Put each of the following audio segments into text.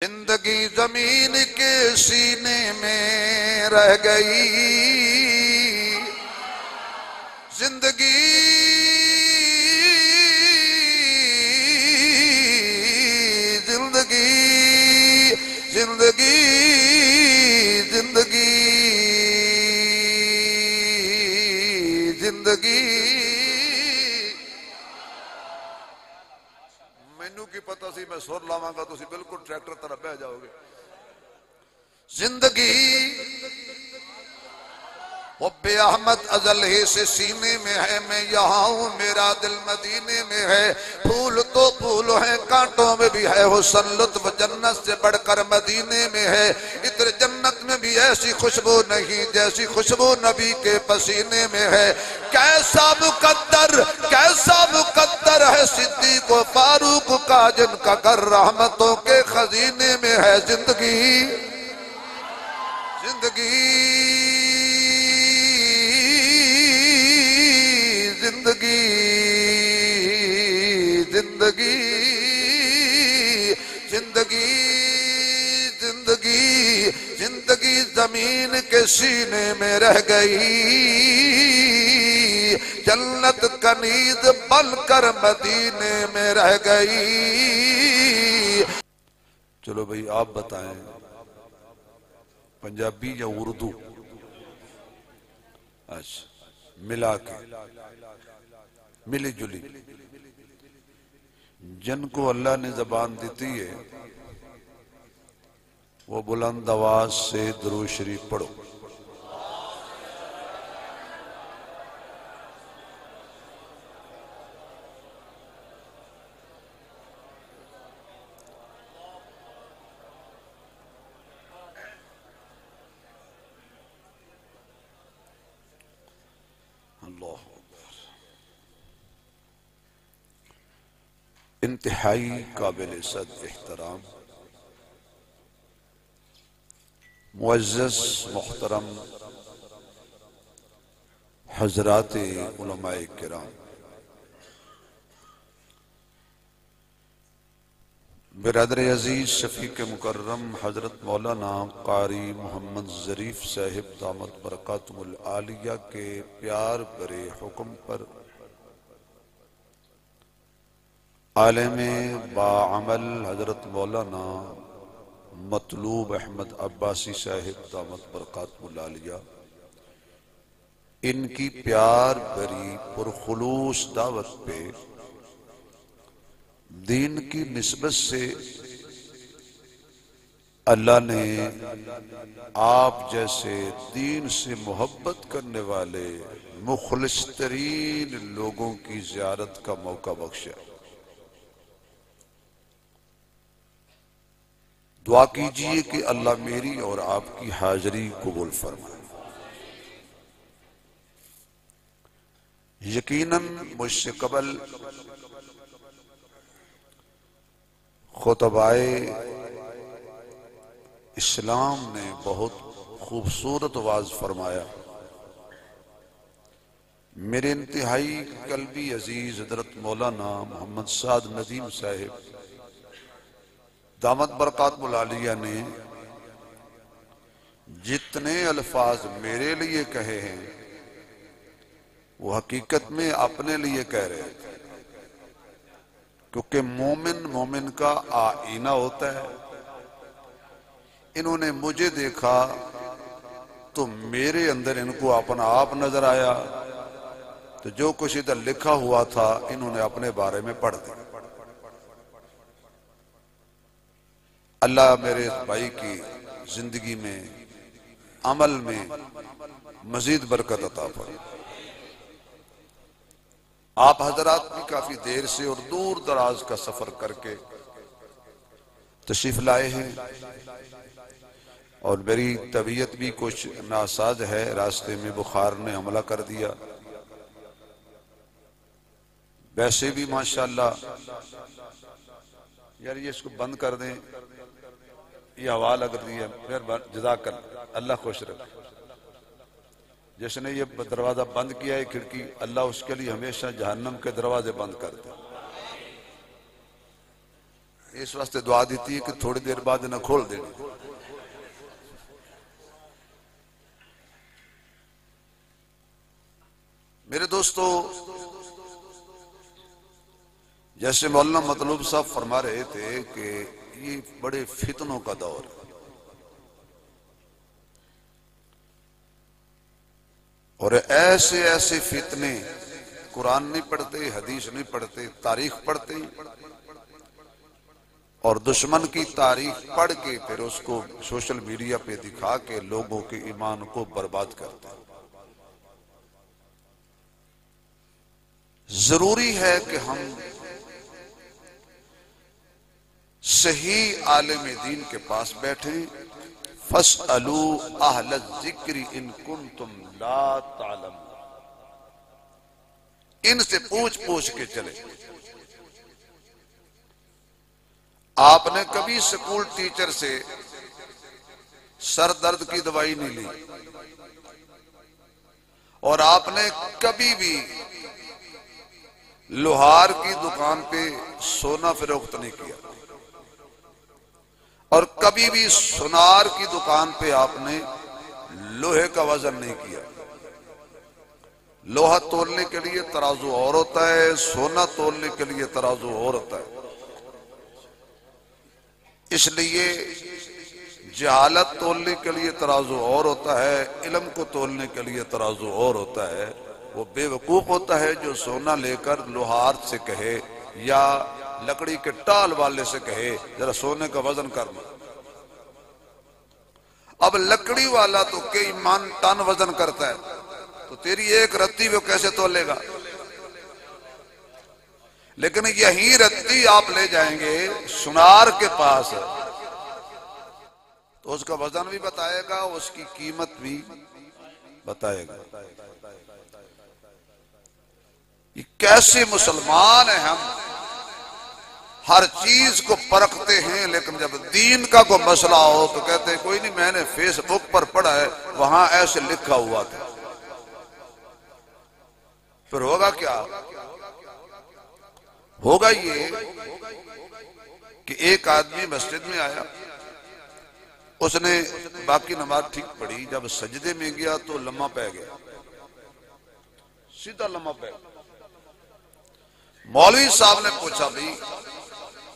زندگی زمین کے سینے میں رہ گئی، زندگی زندگی زندگی زندگی زندگی مینوں کی پتہ سی میں سر لاواں گا تو بالکل ٹریکٹر طرح بہ جاؤ گے۔ زندگی حب احمد ازل ہی سے سینے میں ہے، میں یہاں ہوں میرا دل مدینے میں ہے، پھول تو پھول ہیں کانٹوں میں بھی ہے حسن، لطف جنت سے بڑھ کر مدینے میں ہے، ادھر جنت میں بھی ایسی خوشبو نہیں جیسی خوشبو نبی کے پسینے میں ہے۔ کیسا مقدر ہے صدیق و فاروق کا جن کا گھر رحمتوں کے خزینے میں ہے۔ زندگی زندگی زندگی زندگی زندگی زندگی زندگی زمین کے سینے میں رہ گئی، جنت کنید بن کر مدینے میں رہ گئی۔ چلو بھئی آپ بتائیں پنجابی یا اردو؟ اچھا ملا کے ملی جلی، جن کو اللہ نے زبان دیتی ہے وہ بلند آواز سے درود شریف پڑھو۔ اللہ انتہائی قابل صد احترام معزز محترم حضرات علماء کرام، برادر عزیز شفیق مکرم حضرت مولانا قاری محمد ظریف صاحب دامت برکاتہم العالیہ کے پیار برے حکم پر عالم باعمل حضرت مولانا مطلوب احمد عباسی صاحب دامت برکاتہم العالیہ، ان کی پیار بری پرخلوص دعوت پہ دین کی نسبت سے اللہ نے آپ جیسے دین سے محبت کرنے والے مخلص ترین لوگوں کی زیارت کا موقع بخشا۔ دعا کیجئے کہ اللہ میری اور آپ کی حاضری قبول فرمائے۔ یقیناً مجھ سے قبل خطبائے اسلام نے بہت خوبصورت واعظ فرمایا۔ میرے انتہائی قلبی عزیز حضرت مولانا محمد سعد ندیم صاحب دامت برکاتہم العالیہ نے جتنے الفاظ میرے لیے کہے ہیں وہ حقیقت میں اپنے لیے کہہ رہے تھے، کیونکہ مومن کا آئینہ ہوتا ہے۔ انہوں نے مجھے دیکھا تو میرے اندر ان کو اپنا آپ نظر آیا، تو جو کچھ ادھر لکھا ہوا تھا انہوں نے اپنے بارے میں پڑھ دیا۔ اللہ میرے بھائی کی زندگی میں عمل میں مزید برکت عطا فرمائے۔ آپ حضرات بھی کافی دیر سے اور دور دراز کا سفر کر کے تشریف لائے ہیں، اور میری طبیعت بھی کچھ ناساز ہے، راستے میں بخار نے حملہ کر دیا۔ ویسے بھی ماشاءاللہ یار یہ اس کو بند کر دیں، یہ حوال اگر دیا جزاک اللہ خوش رکھے۔ جس نے یہ دروازہ بند کیا ہے کھڑکی، اللہ اس کے لیے ہمیشہ جہنم کے دروازے بند کر دے۔ اس واسطے دعا دیتی ہے کہ تھوڑی دیر بعد نہ کھول دیں. میرے دوستو، جیسے مولانا مطلوب صاحب فرما رہے تھے کہ یہ بڑے فتنوں کا دور ہے، اور ایسے ایسے فتنے، قرآن نہیں پڑھتے، حدیث نہیں پڑھتے، تاریخ پڑھتے، اور دشمن کی تاریخ پڑھ کے پھر اس کو سوشل میڈیا پہ دکھا کے لوگوں کے ایمان کو برباد کرتے ہیں. ضروری ہے کہ ہم صحیح عالم دین کے پاس بیٹھیں. فَاسْأَلُوا أَهْلَ الذِّكْرِ إِن كُنتُمْ لَا تَعْلَمُونَ. ان سے پوچھ کے چلے. آپ نے کبھی سکول ٹیچر سے سر درد کی دوائی نہیں لی، اور آپ نے کبھی بھی لوہار کی دکان پہ سونا فروخت نہیں کیا، اور کبھی بھی سونار کی دکان پہ آپ نے لوہے کا وزن نہیں کیا. لوہا تولنے کے لیے ترازو اور ہوتا ہے، سونا تولنے کے لیے ترازو اور ہوتا ہے. اس لیے جہالت تولنے کے لیے ترازو اور ہوتا ہے، علم کو تولنے کے لیے ترازو اور ہوتا ہے. وہ بے وقوف ہوتا ہے جو سونا لے کر لوہار سے کہے یا لکڑی کے ٹال والے سے کہے ذرا سونے کا وزن کرنا. اب لکڑی والا تو کئی من ٹن وزن کرتا ہے، تو تیری ایک رتی وہ کیسے تولے گا؟ لیکن یہی رتی آپ لے جائیں گے سونار کے پاس تو اس کا وزن بھی بتائے گا، اس کی قیمت بھی بتائے گا. یہ کیسے مسلمان ہیں ہم، ہر چیز کو پرکھتے ہیں، لیکن جب دین کا کوئی مسئلہ ہو تو کہتے ہیں کوئی نہیں، میں نے فیس بک پر پڑھا ہے وہاں ایسے لکھا ہوا تھا. پھر ہوگا کیا؟ ہوگا یہ کہ ایک آدمی مسجد میں آیا، اس نے باقی نماز ٹھیک پڑھی، جب سجدے میں گیا تو لمحہ پہ گیا، سیدھا لمحہ پہ. مولوی صاحب نے پوچھا بھئی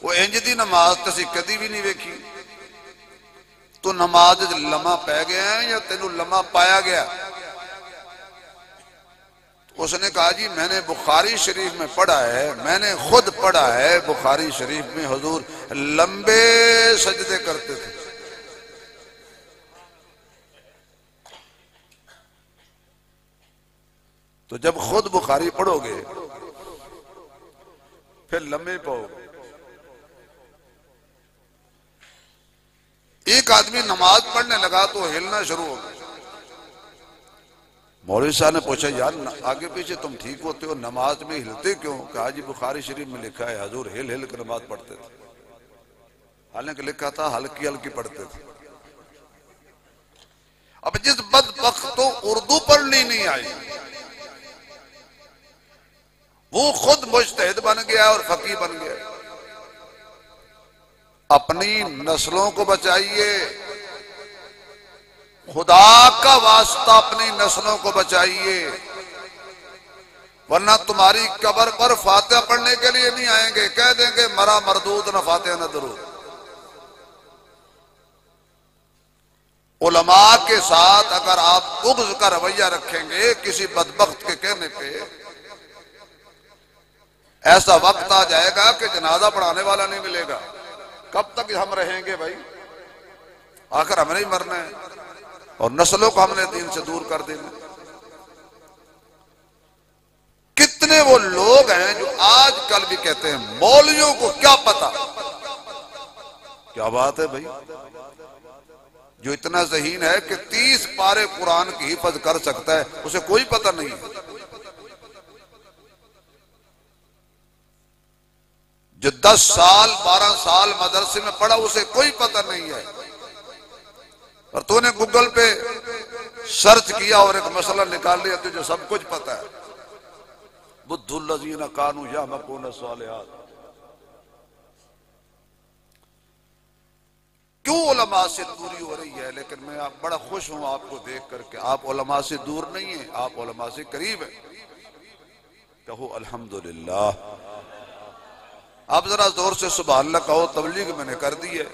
وہ انج دی نماز تسی کدی بھی نہیں ویکھی، تو نماز لمحہ پہ گیا ہے یا تینوں لمحہ پایا گیا؟ اس نے کہا جی میں نے بخاری شریف میں پڑھا ہے، میں نے خود پڑھا ہے بخاری شریف میں حضور لمبے سجدے کرتے تھے. تو جب خود بخاری پڑھو گے پھر لمبے پاؤ گے. ایک آدمی نماز پڑھنے لگا تو ہلنا شروع ہو گیا. مولوی صاحب نے پوچھا یار آگے پیچھے تم ٹھیک ہوتے ہو، نماز میں ہلتے کیوں؟ کہا جی بخاری شریف میں لکھا ہے حضور ہل ہل کر نماز پڑھتے تھے. حالانکہ لکھا تھا ہلکی ہلکی پڑھتے تھے. اب جس بدبخت کو اردو پڑھنی نہیں آئی وہ خود مجتہد بن گیا اور فقیہ بن گیا. اپنی نسلوں کو بچائیے، خدا کا واسطہ اپنی نسلوں کو بچائیے، ورنہ تمہاری قبر پر فاتحہ پڑھنے کے لیے نہیں آئیں گے، کہہ دیں گے مرا مردود نہ فاتحہ نہ درود. علماء کے ساتھ اگر آپ بغض کا رویہ رکھیں گے کسی بدبخت کے کہنے پہ، ایسا وقت آ جائے گا کہ جنازہ پڑھانے والا نہیں ملے گا. کب تک ہم رہیں گے بھائی؟ آخر ہم نے ہی مرنا ہے اور نسلوں کو ہم نے دین سے دور کر دینا. کتنے وہ لوگ ہیں جو آج کل بھی کہتے ہیں مولویوں کو کیا پتا. کیا بات ہے بھائی؟ جو اتنا ذہین ہے کہ 30 پارے قرآن کی حفظ کر سکتا ہے اسے کوئی پتہ نہیں ہے. جو 10 سال 12 سال مدرسے میں پڑھا اسے کوئی پتہ نہیں ہے، اور تو نے گوگل پہ سرچ کیا اور ایک مسئلہ نکال لیا تجھے سب کچھ پتہ ہے. بدھ الذین کانوا یعملون الصالحات. کیوں علماء سے دوری ہو رہی ہے؟ لیکن میں بڑا خوش ہوں آپ کو دیکھ کر کے، آپ علماء سے دور نہیں ہیں، آپ علماء سے قریب ہیں۔ کہو الحمدللہ۔ آپ ذرا زور سے سبحان اللہ کہو، تبلیغ میں نے کر دی ہے۔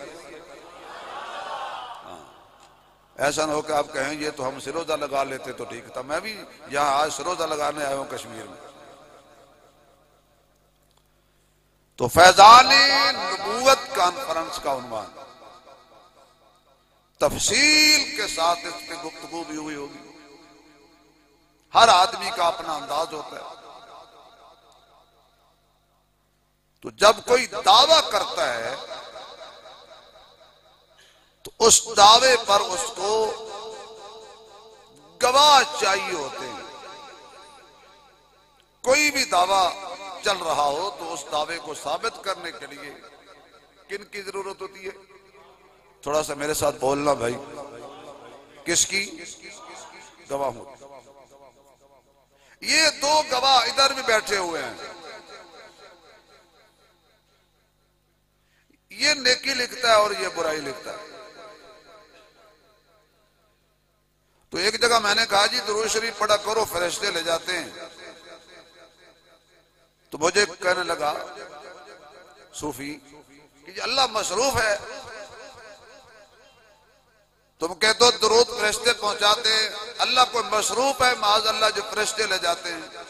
ایسا نہ ہو کہ آپ کہیں یہ تو ہم سروزہ لگا لیتے تو ٹھیک تھا، میں بھی یہاں آج سروزہ لگانے آیا ہوں کشمیر میں۔ تو فیضان نبوت کانفرنس کا عنوان، تفصیل کے ساتھ اس پہ گفتگو بھی ہوئی ہوگی۔ ہر آدمی کا اپنا انداز ہوتا ہے۔ تو جب کوئی دعویٰ کرتا ہے تو اس دعوے پر اس کو گواہ چاہیے ہوتے ہیں۔ کوئی بھی دعویٰ چل رہا ہو تو اس دعوے کو ثابت کرنے کے لیے کن کی ضرورت ہوتی ہے؟ تھوڑا سا میرے ساتھ بولنا بھائی، کس کی؟ گواہوں۔ یہ دو گواہ ادھر بھی بیٹھے ہوئے ہیں، یہ نیکی لکھتا ہے اور یہ برائی لکھتا ہے۔ تو ایک جگہ میں نے کہا جی درود شریف پڑھا کرو، فرشتے لے جاتے ہیں۔ تو مجھے کہنے لگا صوفی کہ جی اللہ مصروف ہے، تم کہتے ہو درود فرشتے پہنچاتے ہیں، اللہ کوئی مصروف ہے معاذ اللہ جو فرشتے لے جاتے ہیں؟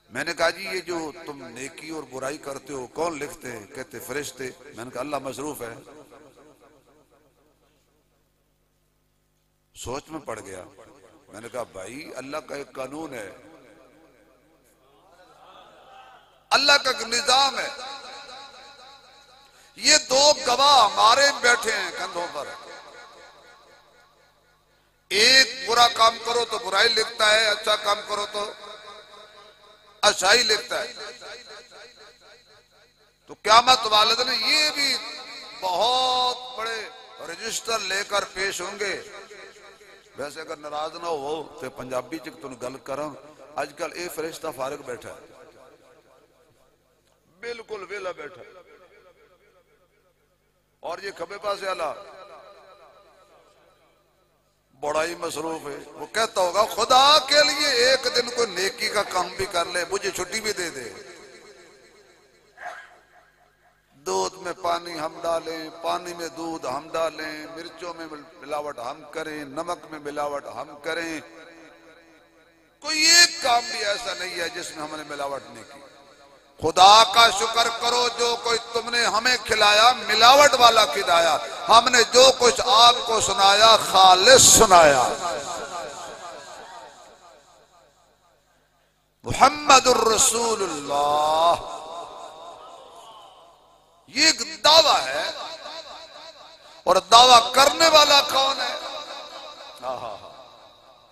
میں نے کہا جی یہ جو تم نیکی اور برائی کرتے ہو کون لکھتے ہیں؟ کہتے فرشتے۔ میں نے کہا اللہ مصروف ہے؟ سوچ میں پڑ گیا۔ میں نے کہا بھائی اللہ کا ایک قانون ہے، اللہ کا ایک نظام ہے۔ یہ دو گواہ ہمارے بیٹھے ہیں کندھوں پر، ایک برا کام کرو تو برائی لکھتا ہے، اچھا کام کرو تو اچھائی لکھتا ہے۔ تو قیامت والے دن یہ بھی بہت بڑے رجسٹر لے کر پیش ہوں گے۔ ویسے اگر ناراض نہ ہو تو پنجابی چک تو گل کروں، آج کل اے فرشتہ فارغ بیٹھا ہے، بالکل ویلا بیٹھا ہے، اور یہ کھبے پاس والا بڑا ہی مصروف ہے۔ وہ کہتا ہوگا خدا کے لیے ایک دن کوئی نیکی کا کام بھی کر لے، مجھے چھٹی بھی دے دے۔ دودھ میں پانی ہم ڈالیں، پانی میں دودھ ہم ڈالیں، مرچوں میں ملاوٹ ہم کریں، نمک میں ملاوٹ ہم کریں، کوئی ایک کام بھی ایسا نہیں ہے جس میں ہم نے ملاوٹ نہیں کی۔ خدا کا شکر کرو جو کوئی تم نے ہمیں کھلایا ملاوٹ والا کھلایا، ہم نے جو کچھ آپ کو سنایا خالص سنایا۔ محمد الرسول اللہ، یہ ایک دعویٰ ہے، اور دعویٰ کرنے والا کون ہے؟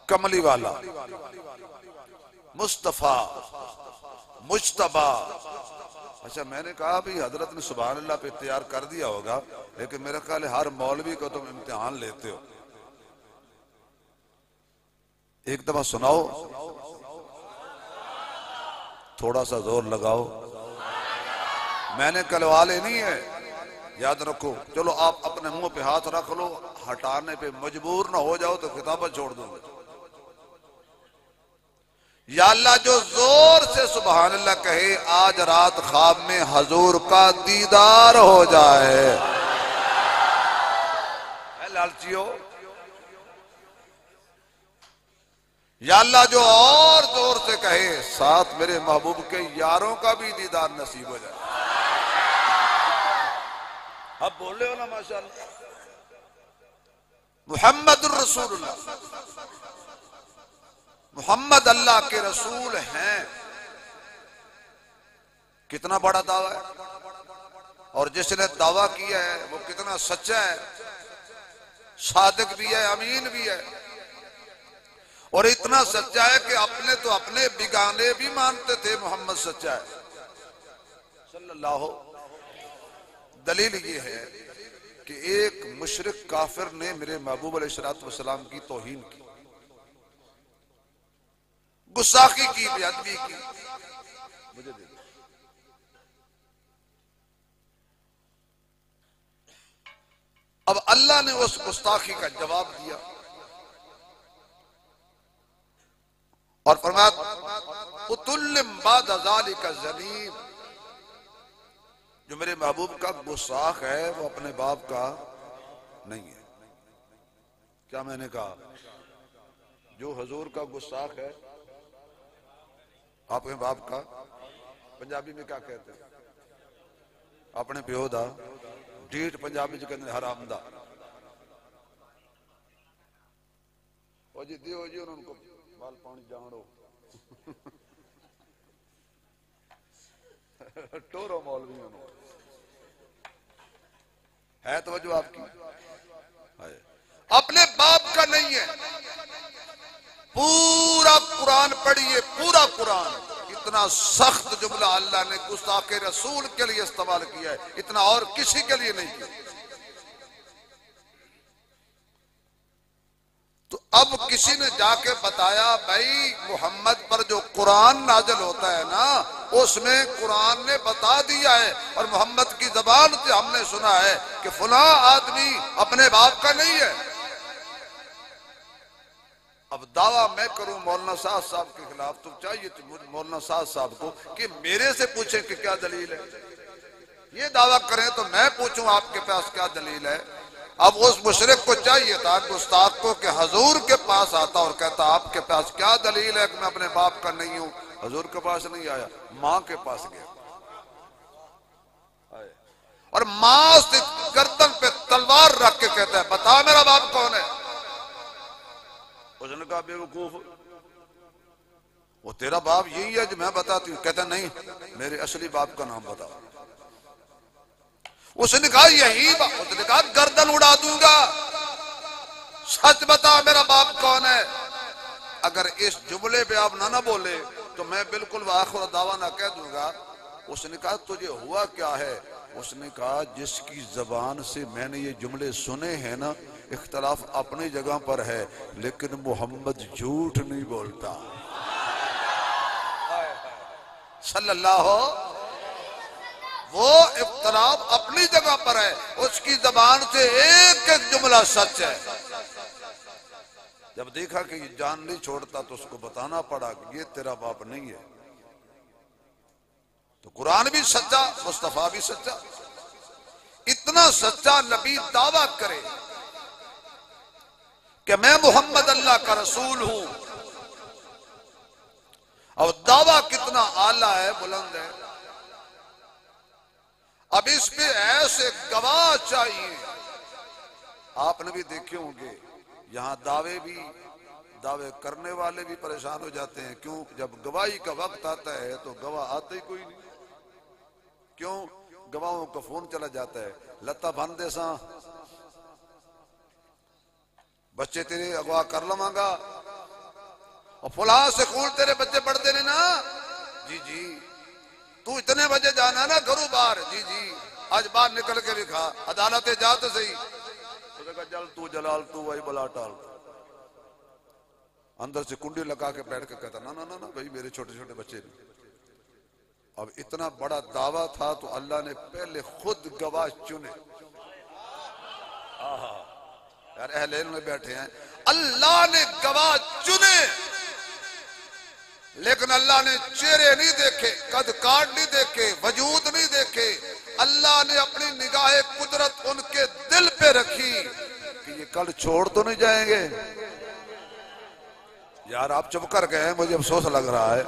کملی والا، مصطفیٰ، مجتبیٰ۔ اچھا میں نے کہا بھی حضرت نے سبحان اللہ پہ تیار کر دیا ہوگا، لیکن میرا خیال ہے ہر مولوی کو تم امتحان لیتے ہو۔ ایک دفعہ سناؤ، تھوڑا سا زور لگاؤ۔ میں نے کلوالے نہیں ہے، یاد رکھو۔ چلو آپ اپنے منہ پہ ہاتھ رکھ لو، ہٹانے پہ مجبور نہ ہو جاؤ تو کتابیں چھوڑ دو۔ یا اللہ جو زور سے سبحان اللہ کہے آج رات خواب میں حضور کا دیدار ہو جائے۔ اے لالچیو، یا اللہ جو اور زور سے کہے ساتھ میرے محبوب کے یاروں کا بھی دیدار نصیب ہو جائے۔ اب بول رہے ہو نا ماشاءاللہ۔ محمد الرسول اللہ، محمد اللہ کے رسول ہیں۔ کتنا بڑا دعویٰ ہے، اور جس نے دعویٰ کیا ہے وہ کتنا سچا ہے، صادق بھی ہے، امین بھی ہے، اور اتنا سچا ہے کہ اپنے تو اپنے بیگانے بھی مانتے تھے محمد سچا ہے صلی اللہ۔ دلیل یہ ہے کہ ایک مشرک کافر نے میرے محبوب علیہ السلام کی توہین کی، گستاخی کی، بے ادبی کی۔ مجھے دے دو۔ اب اللہ نے اس گستاخی کا جواب دیا اور فرمایا اُتُلِّمْ بَعْدَ ذَلِكَ زَنِيمٌ، جو میرے محبوب کا گستاخ ہے وہ اپنے باپ کا نہیں ہے۔ کیا میں نے کہا؟ جو حضور کا گستاخ ہے اپنے باپ کا، پنجابی میں کیا کہتے ہیں؟ اپنے پیو دا، ڈیٹ پنجابی جو کہتے ہیں حرام دا۔ وہ جی دیو جی انہوں کو بال پانی جانڑو ٹورو مولوی انہوں ہے توجہ آپ کی، اپنے باپ کا نہیں ہے۔ پورا قرآن پڑھیے، پورا قرآن، اتنا سخت جملہ اللہ نے گستاخ رسول کے لیے استعمال کیا ہے، اتنا اور کسی کے لیے نہیں کیا۔ تو اب کسی نے جا کے بتایا بھائی محمد پر جو قرآن نازل ہوتا ہے نا، اس میں قرآن نے بتا دیا ہے اور محمد کی زبان سے ہم نے سنا ہے کہ فلاں آدمی اپنے باپ کا نہیں ہے۔ اب دعویٰ میں کروں مولانا صاحب کے خلاف تو چاہیے مولانا صاحب کو کہ میرے سے پوچھیں کہ کیا دلیل ہے۔ یہ دعویٰ کریں تو میں پوچھوں آپ کے پاس کیا دلیل ہے۔ اب اس مشرک کو چاہیے تھا گستاخ کو کہ حضور کے پاس آتا اور کہتا آپ کے پاس کیا دلیل ہے کہ میں اپنے باپ کا نہیں ہوں۔ حضور کے پاس نہیں آیا، ماں کے پاس گیا اور ماں سے گردن پہ تلوار رکھ کے کہتا ہے بتا میرا باپ کون ہے۔ اس نے کہا بے وقوف، وہ تیرا باپ یہی ہے جو میں بتاتی ہوں؟ کہتا نہیں، میرے اصلی باپ کا نام بتا۔ اس نے کہا یہی باپ، اس نے کہا گردن اڑا دوں گا، سچ بتا میرا باپ کون ہے۔ اگر اس جملے پہ آپ نہ بولے تو میں بالکل آخر دعویٰ نہ کہہ دوں گا۔ اس نے کہا تجھے ہوا کیا ہے؟ اس نے کہا جس کی زبان سے میں نے یہ جملے سنے ہیں نا، اختلاف اپنی جگہ پر ہے لیکن محمد جھوٹ نہیں بولتا صلی اللہ۔ وہ اختلاف اپنی جگہ پر ہے، اس کی زبان سے ایک ایک جملہ سچ ہے۔ جب دیکھا کہ یہ جان نہیں چھوڑتا تو اس کو بتانا پڑا کہ یہ تیرا باپ نہیں ہے۔ تو قرآن بھی سچا، مصطفیٰ بھی سچا، اتنا سچا نبی دعویٰ کرے کہ میں محمد اللہ کا رسول ہوں، اور دعویٰ کتنا اعلیٰ ہے، بلند ہے۔ اب اس پہ ایسے گواہ چاہیے۔ آپ نے بھی دیکھے ہوں گے یہاں دعوے کرنے والے بھی پریشان ہو جاتے ہیں، کیوں؟ جب گواہی کا وقت آتا ہے تو گواہ آتے ہی کوئی نہیں۔ کیوں؟ گواہوں کا فون چلا جاتا ہے، لتا بھاندے ساں بچے تیرے اغوا کر لواں گا، اور فلاں سے خون تیرے بچے پڑھتے نے نا، جی جی تو اتنے بجے جانا نا گھروں باہر، جی جی آج باہر نکل کے بھی کھا، عدالتیں جاتے صحیح۔ تو کہا جل تو جلال تو وہی بلا ٹال، اندر سے کنڈی لگا کے بیٹھ کے کہتا نا نا نا بھائی میرے چھوٹے چھوٹے بچے نے۔ اب اتنا بڑا دعویٰ تھا تو اللہ نے پہلے خود گواہ چنے۔ یار اہل علم میں بیٹھے ہیں، اللہ نے گواہ چنے، لیکن اللہ نے چہرے نہیں دیکھے، قد کاٹ نہیں دیکھے، وجود نہیں دیکھے۔ اللہ نے اپنی نگاہ قدرت ان کے دل پہ رکھی کہ یہ کل چھوڑ تو نہیں جائیں گے۔ یار آپ چپ کر گئے ہیں، مجھے افسوس لگ رہا ہے۔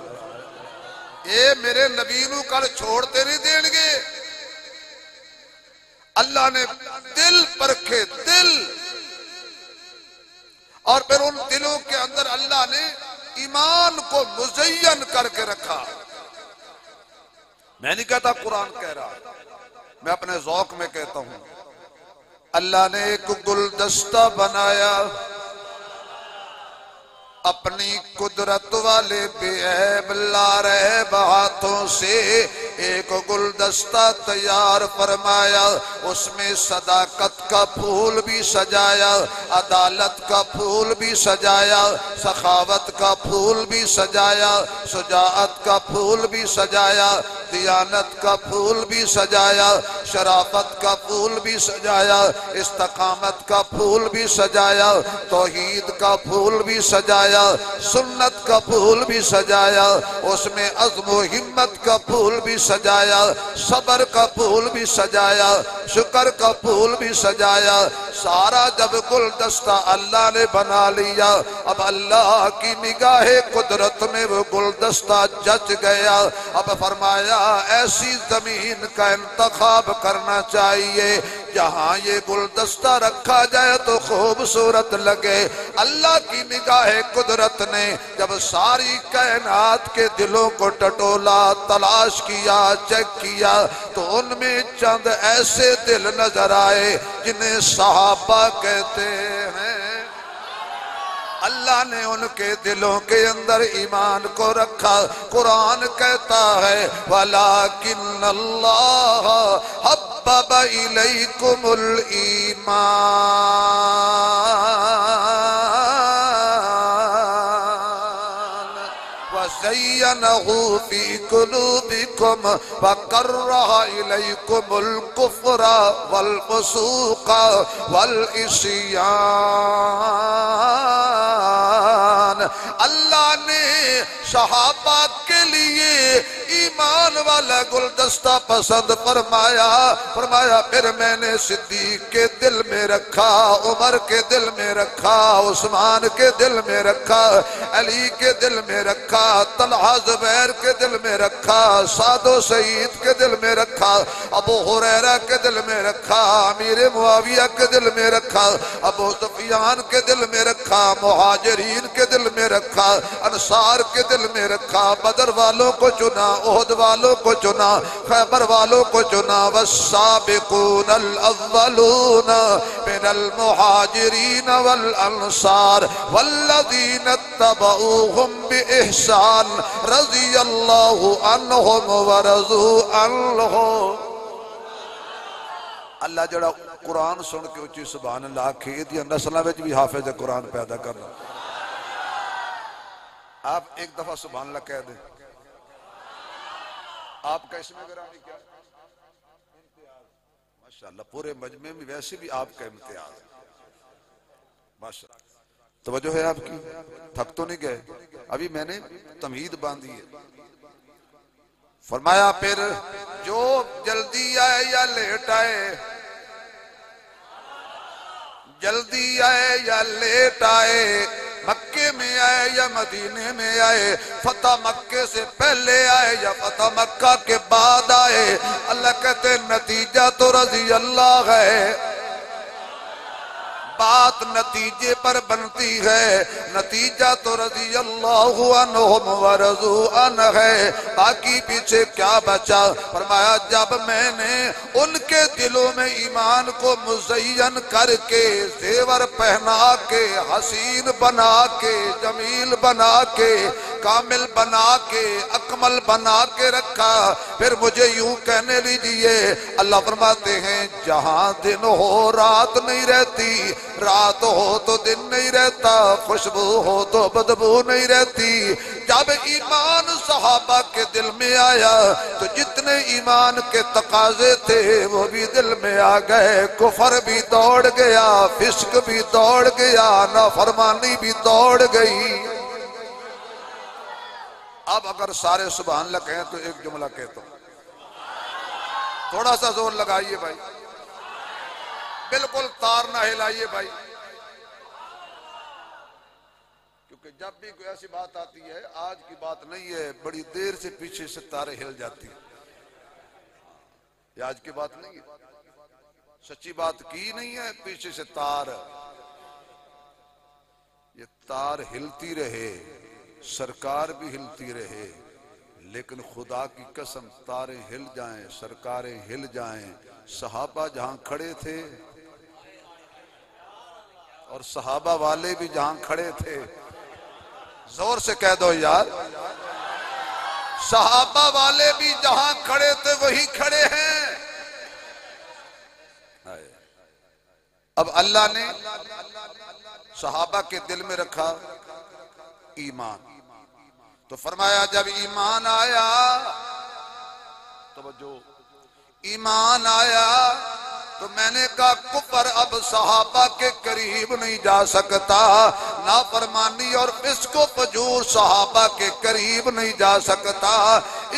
اے میرے نبی نو کل چھوڑتے نہیں دیں گے۔ اللہ نے دل پرکھے، دل، اور پھر ان دلوں کے اندر اللہ نے ایمان کو مزین کر کے رکھا۔ میں نہیں کہتا قرآن کہہ رہا، میں اپنے ذوق میں کہتا ہوں۔ اللہ نے ایک گلدستہ بنایا اپنی قدرت والے بے عیب لا رہے ہاتھوں سے، ایک گلدستہ تیار فرمایا، اس میں صداقت کا پھول بھی سجایا، عدالت کا پھول بھی سجایا، سخاوت کا پھول بھی سجایا، شجاعت کا پھول بھی سجایا، دیانت کا پھول بھی سجایا، شرافت کا پھول بھی سجایا، استقامت کا پھول بھی سجایا، توحید کا پھول بھی سجایا، سنت کا پھول بھی سجایا، اس میں عزم و ہمت کا پھول بھی سجایا، صبر کا پھول بھی سجایا، شکر کا پھول بھی سجایا۔ سارا جب گلدستہ اللہ نے بنا لیا، اب اللہ کی نگاہ قدرت میں وہ گلدستہ جچ گیا۔ اب فرمایا ایسی زمین کا انتخاب کرنا چاہیے جہاں یہ گلدستہ رکھا جائے تو خوبصورت لگے۔ اللہ کی نگاہ قدرت نے جب ساری کائنات کے دلوں کو ٹٹولا، تلاش کیا، چیک کیا، تو ان میں چند ایسے دل نظر آئے جنہیں صحابہ کہتے ہیں۔ اللہ نے ان کے دلوں کے اندر ایمان کو رکھا۔ قرآن کہتا ہے وَلَٰكِنَّ اللَّهَ حَبَّبَ إِلَيْكُمُ الْإِيمَانَ وَزَيَّنَهُ فِي قُلُوبِكُمْ وَكَرَّهَ إِلَيْكُمُ الْكُفْرَ وَالْفُسُوقَ وَالْعِصْيَانَ۔ اللہ نے صحابہ کے لیے ایمان والا گلدستہ پسند فرمایا۔ فرمایا پھر میں نے صدیق کے دل میں رکھا، عمر کے دل میں رکھا، عثمان کے دل میں رکھا، علی کے دل میں رکھا، طلحہ زبیر کے دل میں رکھا، سعد و سعید کے دل میں رکھا، ابو ہریرہ کے دل میں رکھا، امیر معاویہ کے دل میں رکھا، ابو سفیان کے دل میں رکھا، مہاجرین کے دل میں رکھا، انصار کے دل میں رکھا، بدر والوں کو چنا، احد والوں کو چنا، خیبر والوں کو چنا۔ والسابقون الاولون من المہاجرین والانصار والذین اتبعوهم بإحسان رضی اللہ عنہم ورضوا عنہ۔ اللہ جڑا قرآن سن کے اچھی سبحان اللہ کھے دیا نسلہ وچ بھی حافظ قرآن پیدا کرنا۔ آپ ایک دفعہ سبحان اللہ کہہ دیں۔ آپ کا اس میں گرامی کیا؟ امتیاز۔ ماشاءاللہ پورے مجمع میں ویسے بھی آپ کا امتیاز۔ ماشاءاللہ توجہ ہے آپ کی؟ تھک تو نہیں گئے؟ ابھی میں نے تمہید باندھی ہے۔ فرمایا پھر جو جلدی آئے یا لیٹ آئے، جلدی آئے یا لیٹ آئے، مکے میں آئے یا مدینے میں آئے، فتح مکے سے پہلے آئے یا فتح مکہ کے بعد آئے، اللہ کہتے نتیجہ تو رضی اللہ ہے۔ بات نتیجے پر بنتی ہے، نتیجہ تو رضی اللہ عنہم ورضوا عنہ ہے، باقی پیچھے کیا بچا؟ فرمایا جب میں نے ان کے دلوں میں ایمان کو مزین کر کے، زیور پہنا کے، حسین بنا کے، جمیل بنا کے، کامل بنا کے، اکمل بنا کے رکھا، پھر مجھے یوں کہنے لیجئے۔ اللہ فرماتے ہیں جہاں دن ہو رات نہیں رہتی، رات ہو تو دن نہیں رہتا، خوشبو ہو تو بدبو نہیں رہتی۔ جب ایمان صحابہ کے دل میں آیا تو جتنے ایمان کے تقاضے تھے وہ بھی دل میں آ گئے، کفر بھی دوڑ گیا، فسق بھی دوڑ گیا، نافرمانی بھی دوڑ گئی۔ اب اگر سارے سبحان اللہ کہیں تو ایک جملہ کہتا ہوں، تھوڑا سا زور لگائیے بھائی، بالکل تار نہ ہلائیے بھائی، کیونکہ جب بھی کوئی ایسی بات آتی ہے، آج کی بات نہیں ہے، بڑی دیر سے پیچھے سے تاریں ہل جاتی ہیں، یہ آج کی بات نہیں ہے، سچی بات کی نہیں ہے، پیچھے سے تار، یہ تار ہلتی رہے، سرکار بھی ہلتی رہے، لیکن خدا کی قسم تاریں ہل جائیں، سرکاریں ہل جائیں، صحابہ جہاں کھڑے تھے اور صحابہ والے بھی جہاں کھڑے تھے، زور سے کہہ دو یار، صحابہ والے بھی جہاں کھڑے تھے وہی کھڑے ہیں۔ اب اللہ نے صحابہ کے دل میں رکھا ایمان، تو فرمایا جب ایمان آیا توجہ، ایمان آیا تو میں نے کہا کفر اب صحابہ کے قریب نہیں جا سکتا، نافرمانی اور فسق و فجور صحابہ کے قریب نہیں جا سکتا،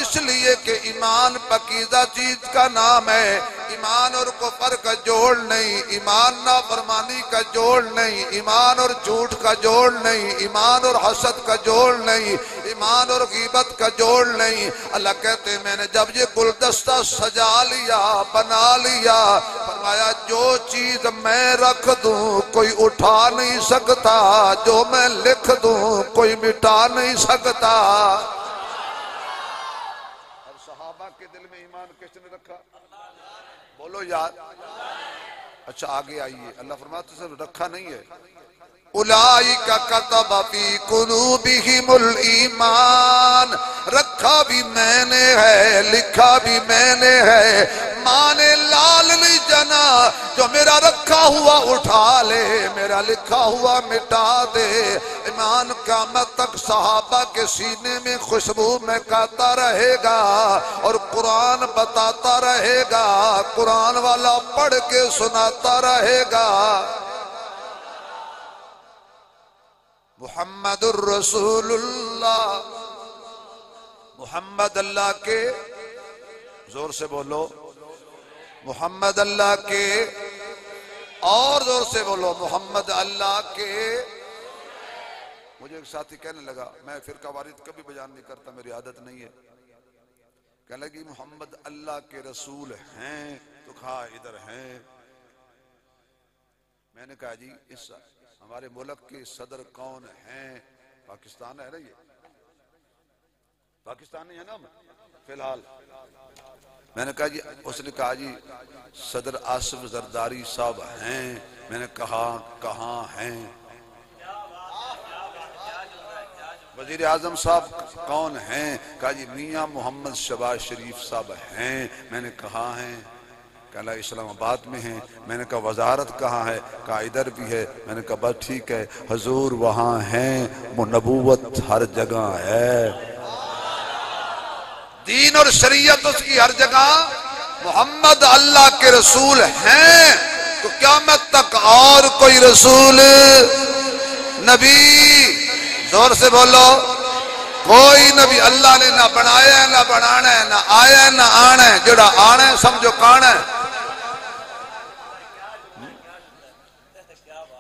اس لیے کہ ایمان پاکیزہ چیز کا نام ہے، ایمان اور کفر کا جوڑ نہیں، ایمان نافرمانی کا جوڑ نہیں، ایمان اور جھوٹ کا جوڑ نہیں، ایمان اور حسد کا جوڑ نہیں، ایمان اور غیبت کا جوڑ نہیں۔ اللہ کہتے ہیں میں نے جب یہ گلدستہ سجا لیا، بنا لیا، فرمایا جو چیز میں رکھ دوں کوئی اٹھا نہیں سکتا، جو میں لکھ دوں کوئی مٹا نہیں سکتا۔ اور صحابہ کے دل میں ایمان کس نے رکھا؟ بولو یار۔ اچھا آگے آئیے، اللہ فرماتا ہے صرف رکھا نہیں ہے، اولئک کتب فی قلوبہم الایمان، رکھا بھی میں نے ہے، لکھا بھی میں نے ہے، ماں نے لال نہیں جنا، جو میرا رکھا ہوا اٹھا لے، میرا لکھا ہوا مٹا دے۔ ایمان قیامت تک صحابہ کے سینے میں خوشبو مہکاتا رہے گا اور قرآن بتاتا رہے گا، قرآن والا پڑھ کے سناتا رہے گا۔ محمد الرسول اللہ، محمد اللہ کے، زور سے بولو، محمد اللہ کے، اور زور سے بولو، محمد اللہ کے۔ مجھے ایک ساتھی کہنے لگا میں فرقہ وارث کبھی بیان نہیں کرتا، میری عادت نہیں ہے، کہنے لگی محمد اللہ کے رسول ہیں تو کہا ادھر ہیں۔ میں نے کہا جی اس ہمارے ملک کے صدر کون ہیں؟ پاکستان ہے نا، یہ پاکستانی ہے نا فی الحال۔ میں نے کہا جی، اس نے کہا جی صدر آصف زرداری صاحب ہیں۔ میں نے کہا کہاں ہیں؟ وزیر اعظم صاحب کون ہیں؟ کہا جی میاں محمد شہباز شریف صاحب ہیں۔ میں نے کہا ہیں؟ کہا اسلام آباد میں ہیں۔ میں نے کہا وزارت کہاں ہے؟ کہا ادھر بھی ہے۔ میں نے کہا بس ٹھیک ہے، حضور وہاں ہیں، نبوت ہر جگہ ہے، دین اور شریعت اس کی ہر جگہ، محمد اللہ کے رسول ہیں تو قیامت تک اور کوئی رسول نبی، زور سے بولو، کوئی نبی اللہ نے نہ بنایا ہے نہ بنانا ہے، نہ آیا ہے نہ آنا ہے، جڑا آنا ہے سمجھو کانا ہے۔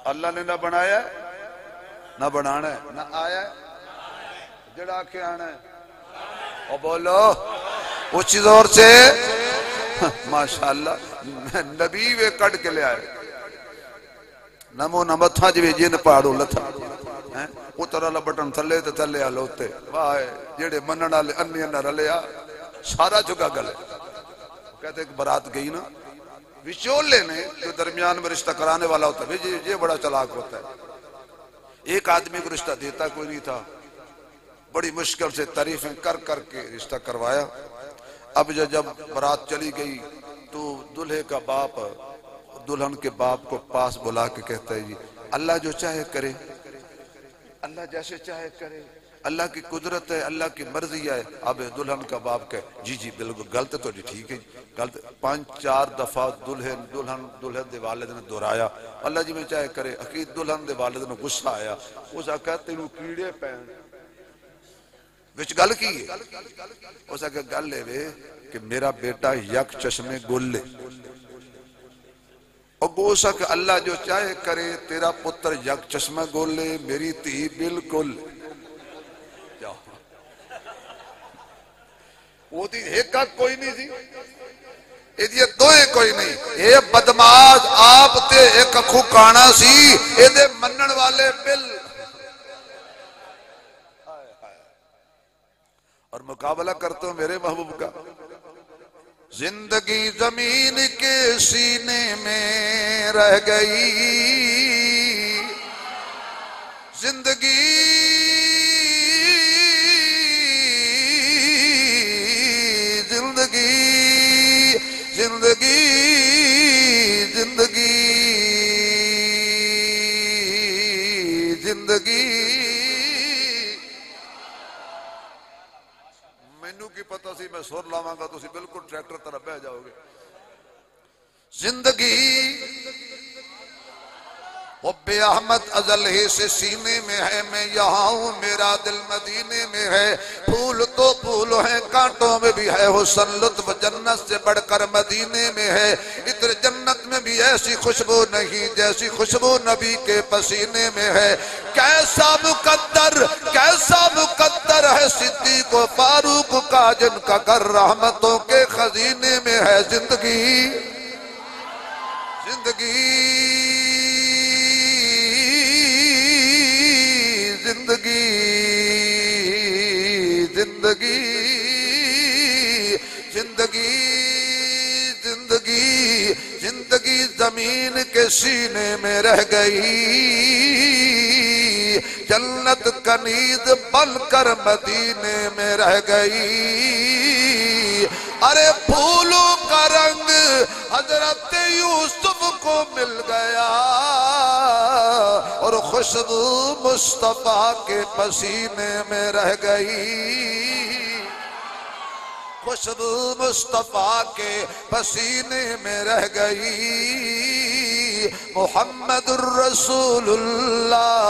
اللہ نے نہ بنایا ہے نہ بنانا ہے، نہ آیا ہے، جڑا کے آنا ہے۔ اور بولو اچھی زور سے ماشاءاللہ، نبی وے کٹ کے لے آئے، نمو نمتھا جی جن پاڑو لتھا اتر اللہ بٹن تھلے تے تھلے آلو تے، واہ جیڑے منن آلے انی انہ رلیا سارا چکا گلے۔ کہتے ایک برات گئی نا، وچولے نے جو درمیان میں رشتہ کرانے والا ہوتا ہے، یہ بڑا چلاک ہوتا ہے، ایک آدمی کو رشتہ دیتا کوئی نہیں تھا، بڑی مشکل سے تعریفیں کر کر کے رشتہ کروایا۔ اب جب برات چلی گئی تو دلہے کا باپ دلہن کے باپ کو پاس بلا کے کہتا ہے جی اللہ جو چاہے کرے، اللہ جیسے چاہے کرے، اللہ کی قدرت ہے، اللہ کی مرضی ہے۔ اب دلہن کا باپ کہے جی جی بالکل غلط تو جی ٹھیک ہے، غلط 5-4 دفعہ دلہن دے والد نے دہرایا، اللہ جی میں چاہے کرے۔ عقید دلہن دے والد نے غصہ آیا، اس آقا تینوں کیڑے پین وچ گل کی ہے، اس آقا گل لے وے کہ میرا بیٹا یک چشمے گل لے، اور گو سک اللہ جو چاہے کرے، تیرا پتر یک چشمہ گول لے، میری تھی بالکل وہ تھی ایک کوئی نہیں تھی، یہ دوئے کوئی نہیں، اے بدماز آپ تے ایک اکھو کانا سی، اے دے منن والے بل۔ اور مقابلہ کرتا ہوں میرے محبوب کا، زندگی زمین کے سینے میں رہ گئی، زندگی زندگی زندگی زندگی زندگی مینوں کی پتہ سی میں سر لاواں گا تو بالکل زندگی حب احمد ازل ہی سے سینے میں ہے، میں یہاں ہوں میرا دل مدینے میں ہے۔ پھول تو پھول ہیں کانٹوں میں بھی ہے حسن، لطف جنت سے بڑھ کر مدینے میں ہے۔ ادھر جنت میں بھی ایسی خوشبو نہیں جیسی خوشبو نبی کے پسینے میں ہے۔ کیسا مقدر ہے صدیق و فاروق کا، جن کا گھر رحمتوں کے خزینے میں ہے۔ زندگی زندگی زمین کے سینے میں رہ گئی، جنت کا نیز بن کر مدینے میں رہ گئی۔ ارے پھولوں کا رنگ حضرت یوسف کو مل گیا، اور خوشبو مصطفیٰ کے پسینے میں رہ گئی، خوشبو مصطفیٰ کے پسینے میں رہ گئی۔ محمد الرسول اللہ،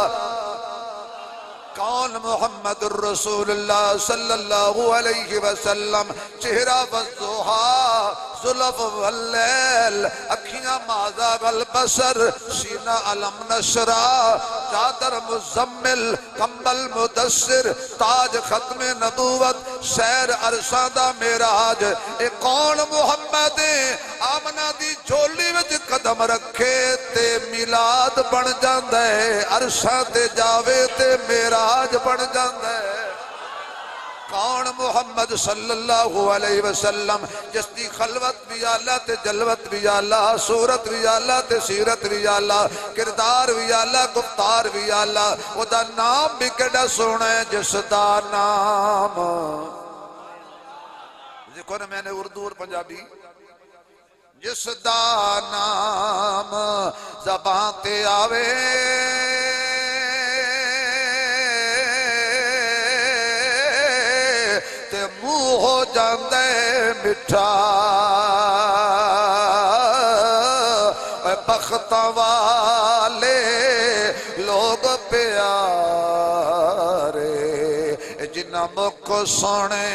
کون محمد الرسول اللہ صلی اللہ علیہ وسلم؟ چہرہ والضحیٰ، زلف واللیل، اکھیاں مازاغ البصر، سینہ علم نشرہ، چادر مزمل، کمبل مدثر، تاج ختم نبوت، سیر ارشادہ معراج۔ اے کون محمد آمنہ دی جھولی وچ قدم رکھے تے میلاد بن جاندہ ہے، عرشاں تے جاوے تے معراج بن جاندہ ہے۔ کون محمد صلی اللہ علیہ وسلم جس دی خلوت بھی آلہ تے جلوت بھی آلہ، صورت بھی آلہ تے سیرت بھی آلہ، کردار بھی آلہ گفتار بھی آلہ، وہ دا نام بھی کڑا سونا ہے جس دا نام دیکھو نا، میں نے اردو اور پنجابی، جس دا نام زبان تے آوے تے منہ ہو جاندے مٹھا، اے بختاں والے لوگ پیارے جنہ مکھ سونے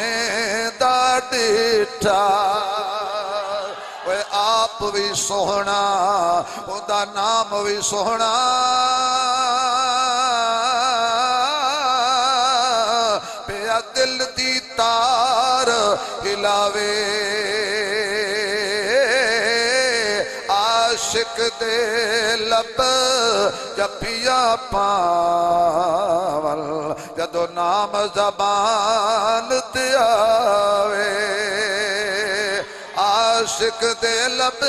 دا ڈٹھا، اے آپ بھی سوہنا اُدا نام بھی سوہنا، پیا دل دی تار ہلاوے، عاشق دے لب جپیاں پاول، جدو نام زبان تے آوے، عاشق دے لب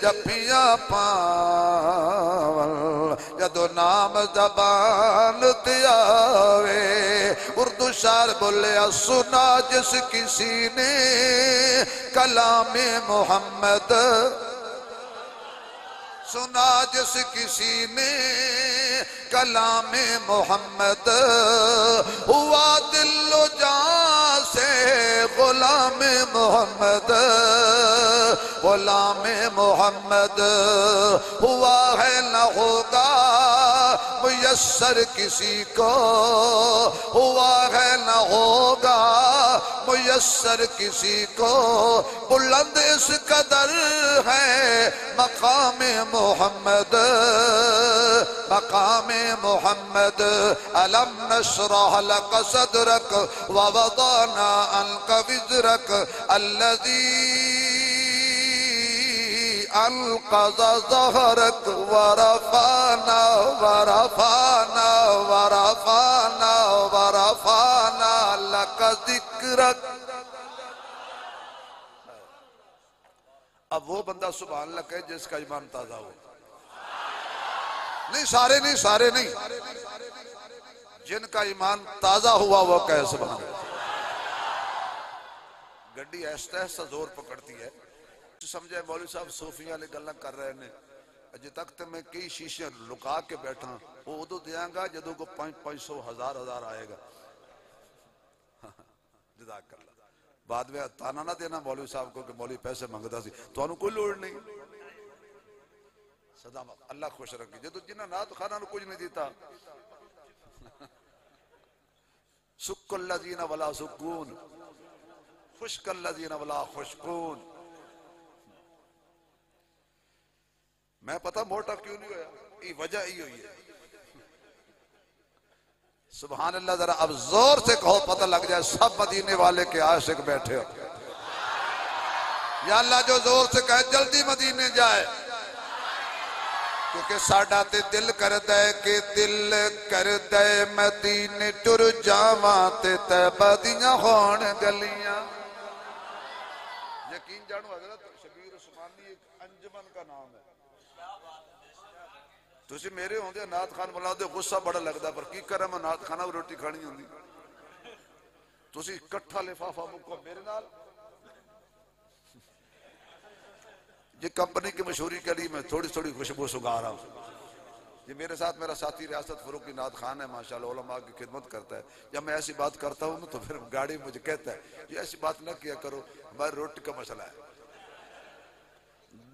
جپیاں پاول، جدو نام زبان تے آوے۔ اردو شعر بولیا، سنا جس کسی نے کلام محمد، سنا جس کسی نے کلام محمد، ہوا دل و جان سے غلام محمد، غلام محمد ہوا ہے نہ ہوگا میسر کسی کو، ہوا ہے نہ ہوگا میسر کسی کو، بلند اس قدر ہے مقام محمد، مقام محمد۔ ألم نشرح لك صدرك ووضعنا عنك وزرك الذي أنقض ظهرك ورفعنا ورفعنا ورفعنا ورفعنا لك ذكرك۔ اب وہ بندہ سبحان اللہ کہے جس کا ایمان تازہ ہو، نہیں سارے نہیں، سارے نہیں، جن کا ایمان تازہ ہوا وہ کہے سبحان اللہ۔ گڈی ایسا ایسا زور پکڑتی ہے، سمجھے مولوی صاحب صوفیاں لے گلہ کر رہے ہیں، اجے تک تے میں کئی شیشے لکا کے بیٹھا، وہ ادو دیاں گا جدو کو 500 ہزار آئے گا۔ جزاک اللہ۔ بعد میں تانا نہ دینا مولوی صاحب کو کہ مولوی پیسے منگتا سی تو انہوں کوئی لوڑ نہیں صدا اللہ خوش رکھی جدو جنہ نات خانہ نو کچھ نہیں دیتا سک الذین ولا سکون خشک الذین ولا خشکون میں پتہ موٹا کیوں نہیں ہویا یہ وجہ ہی ہوئی ہے سبحان اللہ ذرا اب زور سے کہو پتہ لگ جائے سب مدینے والے کے عاشق بیٹھے ہو یا اللہ جو زور سے کہے جلدی مدینے جائے کیونکہ ساڑھا تے دل کر دے کہ دل کر دے مدینے ٹر جاواں تے طیبہ دیاں ہون گلیاں یقین جانو حضرت شبیر عثمانی ایک انجمن کا نام ہے تسی میرے ہوندے نات خان بلا دے غصہ بڑا لگدا پر کی کرے میں نات خانہ روٹی کھانی ہوندی تسی کٹھا لفافہ مکو میرے نال یہ کمپنی کی مشہوری کے لیے میں تھوڑی تھوڑی خوشبو سگا رہا ہوں یہ میرے ساتھ میرا ساتھی ریاست فروغی نات خان ہے ماشاءاللہ علماء کی خدمت کرتا ہے جب میں ایسی بات کرتا ہوں تو پھر گاڑی مجھے کہتا ہے یہ ایسی بات نہ کیا کرو ہماری روٹی کا مسئلہ ہے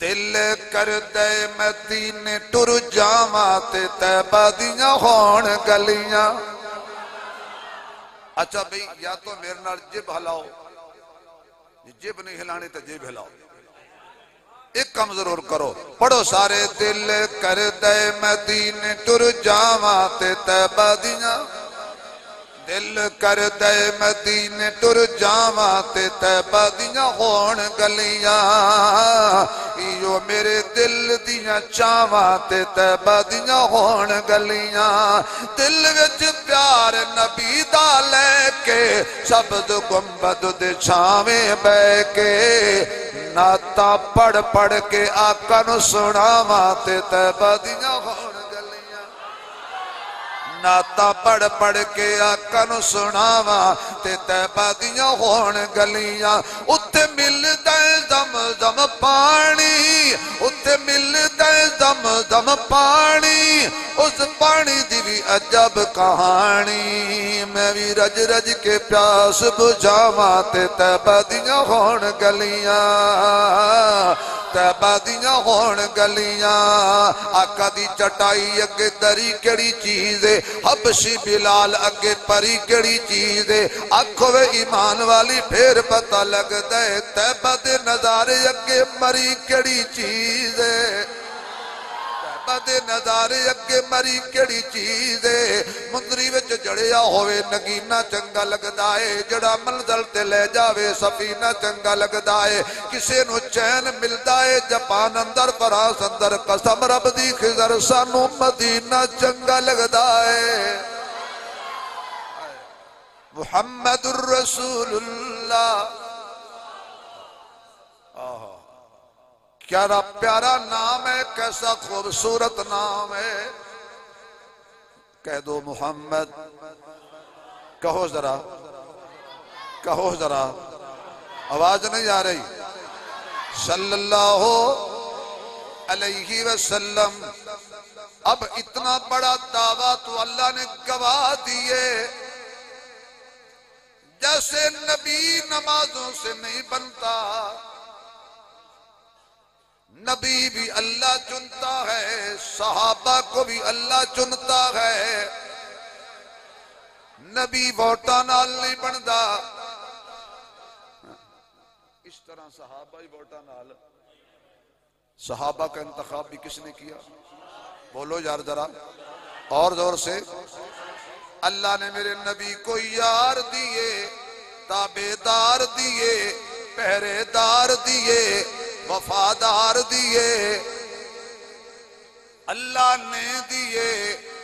دل کر دے مدینے ٹر جاواں تے طیبہ دیاں ہون گلیاں اچھا بھئی یا تو میرے نال جب ہلاؤ جب نہیں ہلانی تو جب ہلاؤ ایک کم ضرور کرو پڑھو سارے دل کر دے مدینے ٹر جاواں تے طیبہ دیاں دل کر دے مدینے ٹر جاواں تے طیبہ دیاں ہون گلیاں ایو میرے دل دیاں چاواں تے طیبہ دیاں ہون گلیاں دل وچ پیار نبی دا لے کے سبز گنبد دے چھاویں بے کے ناتا پڑھ پڑھ کے آقا نو سناواں تے طیبہ دیاں ہون گلیاں ناتا پڑھ پڑھ کے آقا نو سناواں تے طیبہ دیاں ہون گلیاں اتے ملدا ہے زمزم پانی اتے ملدا ہے زمزم پانی اس پانی دی بھی عجب کہانی میں بھی رج رج کے پیاس بجھاواں تے طیبہ دیاں ہون گلیاں طیبہ دیاں ہون گلیاں آقا دی چٹائی اگے دری کیڑی چیز ہے حبشی بلال اگے پری کیڑی چیز ہے آنکھوں وے ایمان والی پھر پتہ لگ دے طیبہ دے نظارے اگے مری کیڑی چیز ہے دے نظارے اگے مری کیڑی چیز ہے مندری وچ جڑیا ہوئے نگینہ چنگا لگدا ہے جڑا منزل تے لے جاوے سفینہ چنگا لگدا ہے کسے نو چین ملدا ہے جپان اندر فراس اندر قسم رب دی خضر سانو مدینہ چنگا لگدا ہے محمد الرسول اللہ کیا پیارا نام ہے کیسا خوبصورت نام ہے کہہ دو محمد کہو ذرا آواز نہیں آ رہی صلی اللہ علیہ وسلم اب اتنا بڑا دعویٰ تو اللہ نے گواہ دیے جیسے نبی نمازوں سے نہیں بنتا نبی بھی اللہ چنتا ہے صحابہ کو بھی اللہ چنتا ہے نبی ووٹا نال نہیں بندا اس طرح صحابہ ہی ووٹا نال صحابہ کا انتخاب بھی کس نے کیا بولو یار ذرا اور زور سے اللہ نے میرے نبی کو یار دیے تابعدار دیے پہرے دار دیے وفادار دیے اللہ نے دیے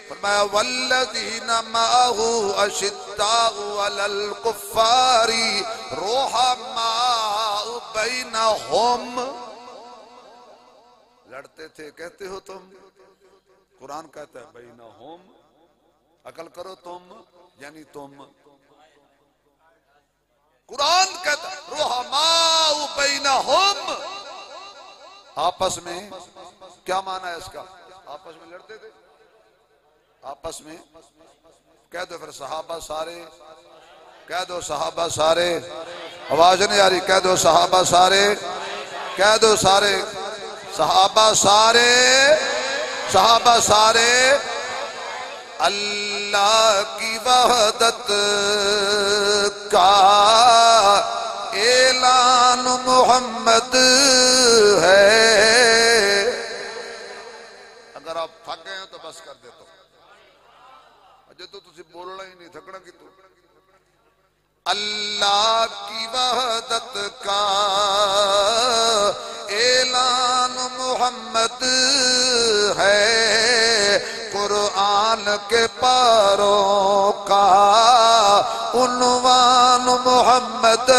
فرمایا والذین معہ اشداء علی الکفار رحماء بینہم لڑتے تھے کہتے ہو تم قرآن کہتا ہے بینہم عقل کرو تم یعنی تم قرآن کہتا ہے رحماء بینہم آپس میں کیا معنی ہے اس کا آپس میں لڑتے تھے آپس میں کہہ دو پھر صحابہ سارے کہہ دو صحابہ سارے، آواز نہیں آ رہی، کہہ دو صحابہ سارے، کہہ دو سارے، صحابہ سارے، صحابہ سارے، اللہ کی وحدت کا اعلان محمد ہے۔ اگر آپ تھک گئے ہیں تو بس کر دیتا ہوں، اجے تو تسی بولنا ہی نہیں، تھکنا کی تو۔ اللہ کی وحدت کا اعلان محمد ہے، قرآن کے پاروں کا عنوان محمد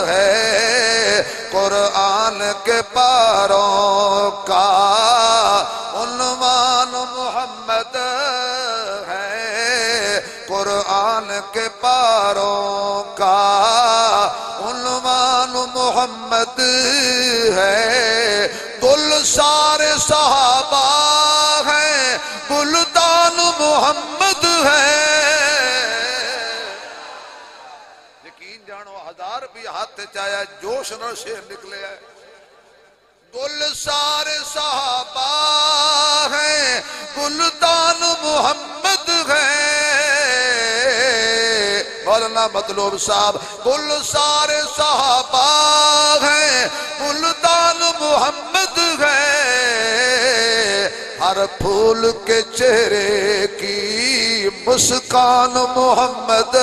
ہے، قرآن کے پاروں کا عنوان محمد ہے، قرآن کے پاروں کا عنوان محمد ہے۔ گل سارے صحابہ ہیں، گلدان محمد ہے۔ یقین جانو ہزار بھی ہاتھ چاہیا جوش نہ سے نکلے ہے۔ گل سارے صحابہ ہیں، گلدان محمد ہے۔ مولانا مطلوب صاحب، گل سارے صحابہ ہیں، گلدان محمد ہے۔ ہر پھول کے چہرے کی مسکان محمد،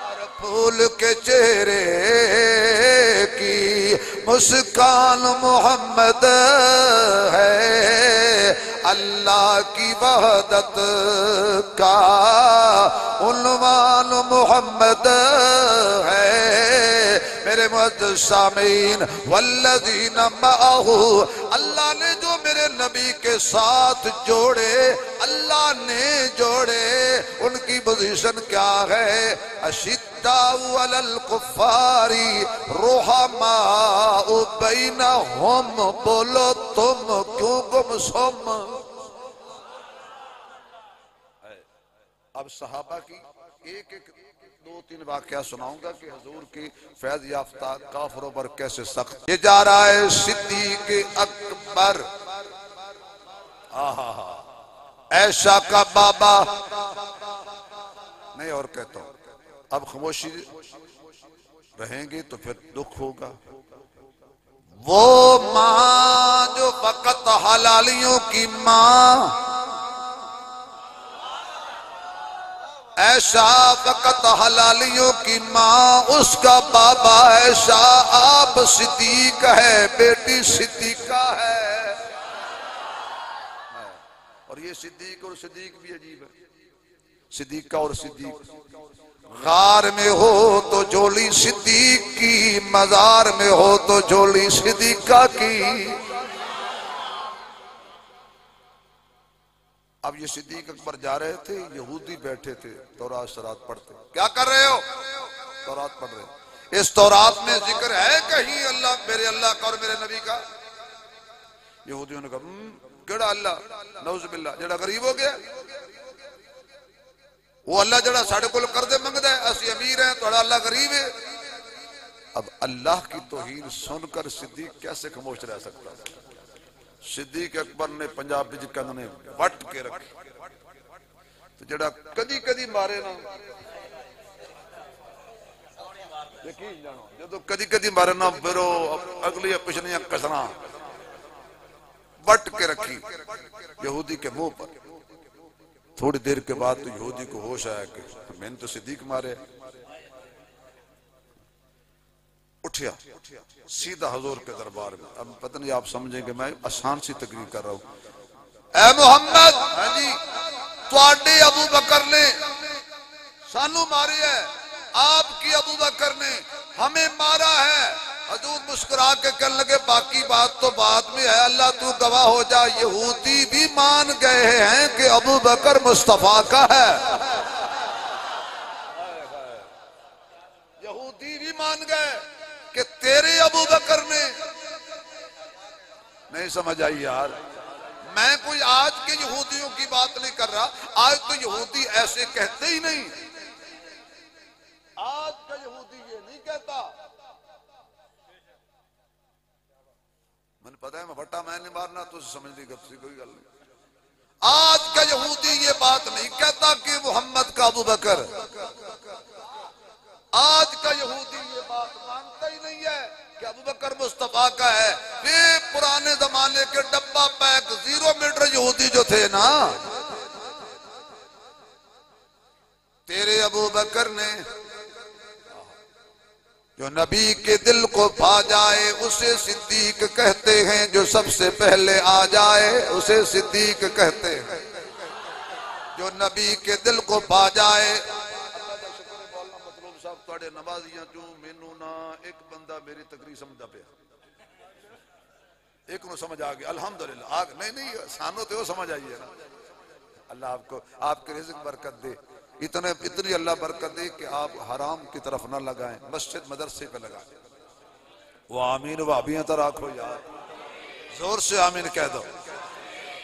ہر پھول کے چہرے کی مسکان محمد ہے۔ اللہ کی وحدت کا عنوان محمد ہے۔ میرے معزز سامعین، والذین معہ، اللہ نے جو میرے نبی کے ساتھ جوڑے، اللہ نے جوڑے، ان کی پوزیشن کیا ہے؟ اشداء علی الکفار رحماء بینہم۔ بولو تم کیوں گم سم؟ اب صحابہ کی ایک ایک دو تین واقعہ سناؤں گا کہ حضور کی فیض یافتہ کافروں پر کیسے سخت۔ یہ جا رہا ہے صدیق اکبر، عائشہ کا بابا، نہیں اور کہتا ہوں، اب خاموشی رہیں گے تو پھر دکھ ہوگا۔ وہ ماں جو فقط حلالیوں کی ماں، عائشہ فقط حلالیوں کی ماں، اس کا بابا عائشہ آپ صدیق ہے، بیٹی صدیقہ ہے۔ اور یہ صدیق اور صدیق بھی عجیب ہے، صدیقہ اور صدیق۔ غار میں ہو تو جھولی صدیق کی، مزار میں ہو تو جھولی صدیقہ کی۔ اب یہ صدیق اکبر جا رہے تھے، یہودی بیٹھے تھے تورات شرات پڑھتے۔ کیا کر رہے ہو؟ تورات پڑھ رہے۔ اس تورات میں ذکر ہے کہیں اللہ، میرے اللہ کا اور میرے نبی کا؟ یہودیوں نے کہا کیڑا اللہ؟ نعوذ باللہ، جڑا غریب ہو گیا وہ اللہ جڑا ساڑھے کل کردے منگدا ہے، اسی امیر ہیں، توڑا اللہ غریب ہے۔ اب اللہ کی توہین سن کر صدیق کیسے خاموش رہ سکتا ہے؟ صدیق اکبر نے پنجابی جی کہنے وٹ کے رکھی، تو جڑا کدی کدی مارے نا، یقین جانو جدو کدی کدی مارے نا برو اگلی پچھلیاں کسنا وٹ کے رکھی یہودی کے منہ پر۔ تھوڑی دیر کے بعد تو یہودی کو ہوش آیا کہ میں نے تو صدیق مارے، اٹھیا سیدھا حضور کے دربار میں۔ اب پتہ نہیں آپ سمجھیں کہ میں آسان سی تقریر کر رہا ہوں۔ اے محمد، ہاں جی، تواڈے ابو بکر نے سانو ماری ہے، آپ کی ابو بکر نے ہمیں مارا ہے۔ حضور مسکرا کے کہنے لگے باقی بات تو بعد میں ہے، اللہ تو گواہ ہو جا، یہودی بھی مان گئے ہیں کہ ابو بکر مصطفیٰ کا ہے۔ یہودی بھی مان گئے کہ تیرے ابو بکر نے، نہیں سمجھ آئی یار، میں کوئی آج کے یہودیوں کی بات نہیں کر رہا، آج تو یہودی ایسے کہتے ہی نہیں، پتہ ہے میں پھٹا میں نہیں مارنا تو سمجھ لی گپ سی کوئی گل نہیں. آج کا یہودی یہ بات نہیں کہتا کہ محمد کا ابو بکر. آج کا یہودی یہ بات مانتا ہی نہیں ہے کہ ابو بکر مصطفیٰ کا ہے. یہ پرانے زمانے کے ڈبہ پیک 0 میٹر یہودی جو تھے نا، تیرے ابو بکر نے جو نبی کے دل کو پا جائے اسے صدیق کہتے ہیں، جو سب سے پہلے آ جائے اسے صدیق کہتے ہیں. جو نبی کے دل کو پا جائے. اللہ کا شکر ہے مولانا مطلوب صاحب تھوڑے نمازیاں چوں مینوں نہ ایک بندہ میری تقریر سمجھا پیا، ایک نو سمجھ آ گیا الحمدللہ. نہیں سانو تو سمجھ آئی ہے نا. اللہ آپ کو آپ کے رزق برکت دے، اتنی اللہ برکت دے کہ آپ حرام کی طرف نہ لگائیں، مسجد مدرسے پہ لگائیں. وہ آمین وابیاں تر آنکھو یار زور سے آمین کہہ دو.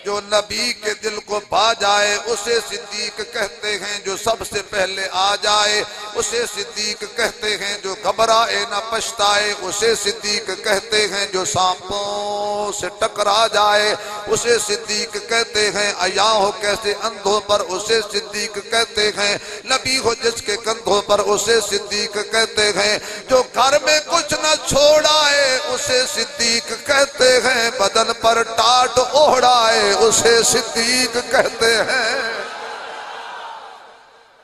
جو نبی کے دل کو پا جائے اسے صدیق کہتے ہیں، جو سب سے پہلے آ جائے اسے صدیق کہتے ہیں، جو گھبرائے نہ پچھتائے اسے صدیق کہتے ہیں، جو سانپوں سے ٹکرا جائے اسے صدیق کہتے ہیں، عیاں ہو کیسے اندھوں پر اسے صدیق کہتے ہیں، نبی ہو جس کے کندھوں پر اسے صدیق کہتے ہیں، جو گھر میں کچھ نہ چھوڑائے اسے صدیق کہتے ہیں، بدن پر ٹاٹ اوڑھائے اسے صدیق کہتے ہیں.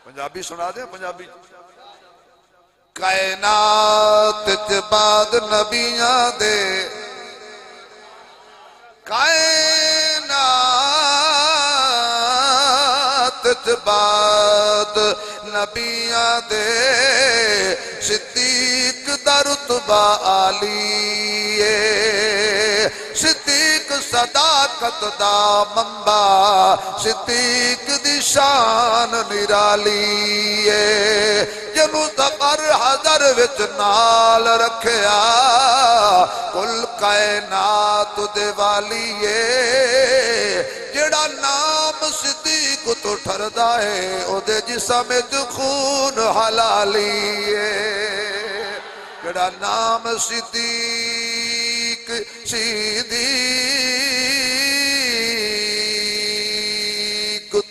پنجابی سنا دیں پنجابی. کائنات چ بعد نبیاں دے، کائنات چ بعد نبیاں دے، صدیق دا رتبہ عالی ہے. صدیق صداقت دا منبع، صدیق دی شان نرالی ہے. جنوں ظفر حضر وچ نال رکھیا، کل کائنات دے والی ہے. جڑا نام صدیق تو ٹھردا ہے او دے جسم وچ خون حلالی ہے. جڑا نام صدیق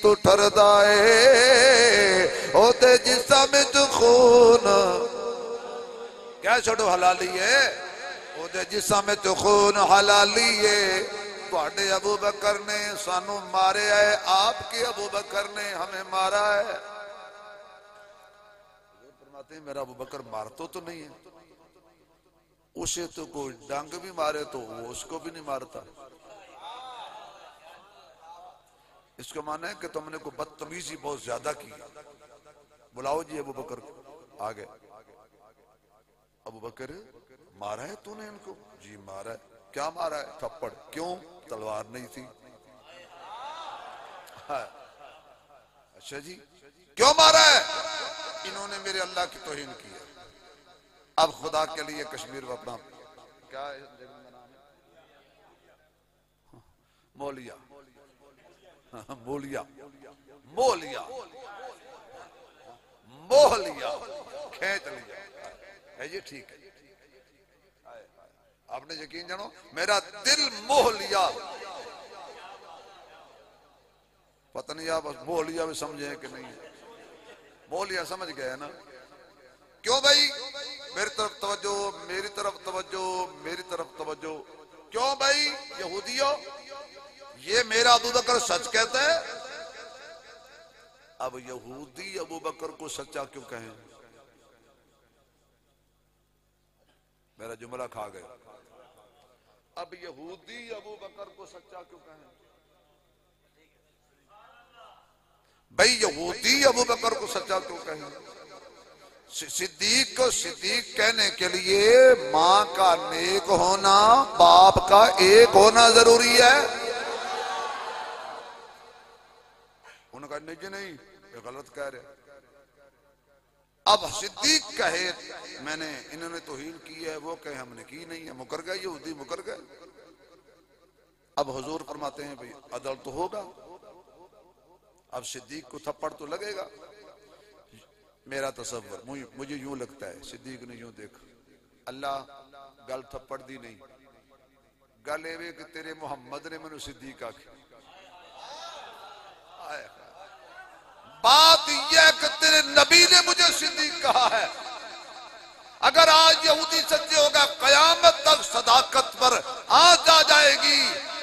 تو ٹھردا ہے او دے جسم وچ خون کیا چھوڑو حلالی ہے، او دے جسم وچ خون حلالی ہے. تواڈے ابو بکر نے سانو مارے ہے، آپ کے ابو بکر نے ہمیں مارا ہے. فرماتے ہیں میرا ابو بکر مارتو تو نہیں ہے، اسے تو کوئی ڈنگ بھی مارے تو وہ اس کو بھی نہیں مارتا. اس کا معنی ہے کہ تم نے کوئی بدتمیزی بہت زیادہ کی. بلاؤ جی ابو بکر کو. آگے ابو بکر مارا ہے تو نے ان کو؟ جی مارا ہے. کیا مارا ہے؟ تھپڑ. کیوں؟ تلوار نہیں تھی. اچھا جی کیوں مارا ہے؟ انہوں نے میرے اللہ کی توہین کی ہے. اب خدا کے لیے کشمیر میں اپنا کیا جگہ کا نام ہے؟ مولیا. مولیا مولیا مولیا کھینچ لیا ہے جی. ٹھیک ہے آپ نے یقین جانو میرا دل موہ لیا. پتہ نہیں آپ موہ لیا بھی سمجھیں کہ نہیں. موہ لیا سمجھ گئے نا. کیوں بھائی؟ میری طرف توجہ، میری طرف توجہ، میری طرف توجہ. کیوں بھائی یہودیوں یہ میرا ابو بکر سچ کہتا ہے؟ اب یہودی ابو بکر کو سچا کیوں کہیں؟ میرا جملہ کھا گئے. اب یہودی ابو بکر کو سچا کیوں کہیں؟ بھائی یہودی ابو بکر کو سچا کیوں کہیں؟ صدیق کو صدیق کہنے کے لیے ماں کا نیک ہونا، باپ کا ایک ہونا ضروری ہے. انہوں نے کہا نہیں جی نہیں یہ غلط کہہ رہے. اب صدیق کہے میں نے انہوں نے توہین کی ہے، وہ کہے ہم نے کی نہیں ہے. مکر گئے یہودی، مکر گئے. اب حضور فرماتے ہیں بھئی عدل تو ہوگا. اب صدیق کو تھپڑ تو لگے گا. میرا تصور مجھے یوں لگتا ہے صدیق نے یوں دیکھا، اللہ گل تھپڑ دی نہیں، گل اے کہ تیرے محمد نے منو صدیق آکھیا، بات یہ ہے کہ تیرے نبی نے مجھے صدیق کہا ہے۔ اگر آج یہودی سچے ہوگا قیامت تک صداقت پر آج آ جائے گی۔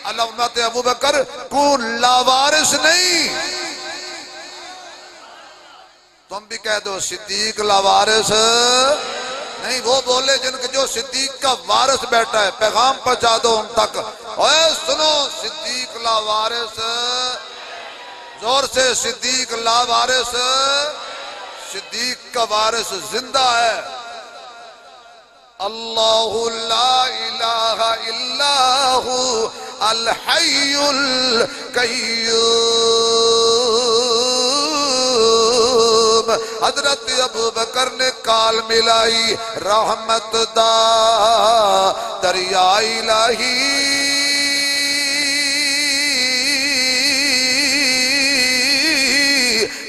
علامت ابو بکر کون لاوارث نہیں، تم بھی کہہ دو صدیق لاوارث نہیں، وہ بولے جن کے جو صدیق کا وارث بیٹھا ہے، پیغام پہنچا دو ان تک، اوے سنو صدیق لاوارث، زور سے صدیق لاوارث، صدیق کا وارث زندہ ہے۔ اللہ لا الہ الا ہو الحی القیوم۔ حضرت ابو بکر نے کال ملائی، رحمت دا دریا الہی،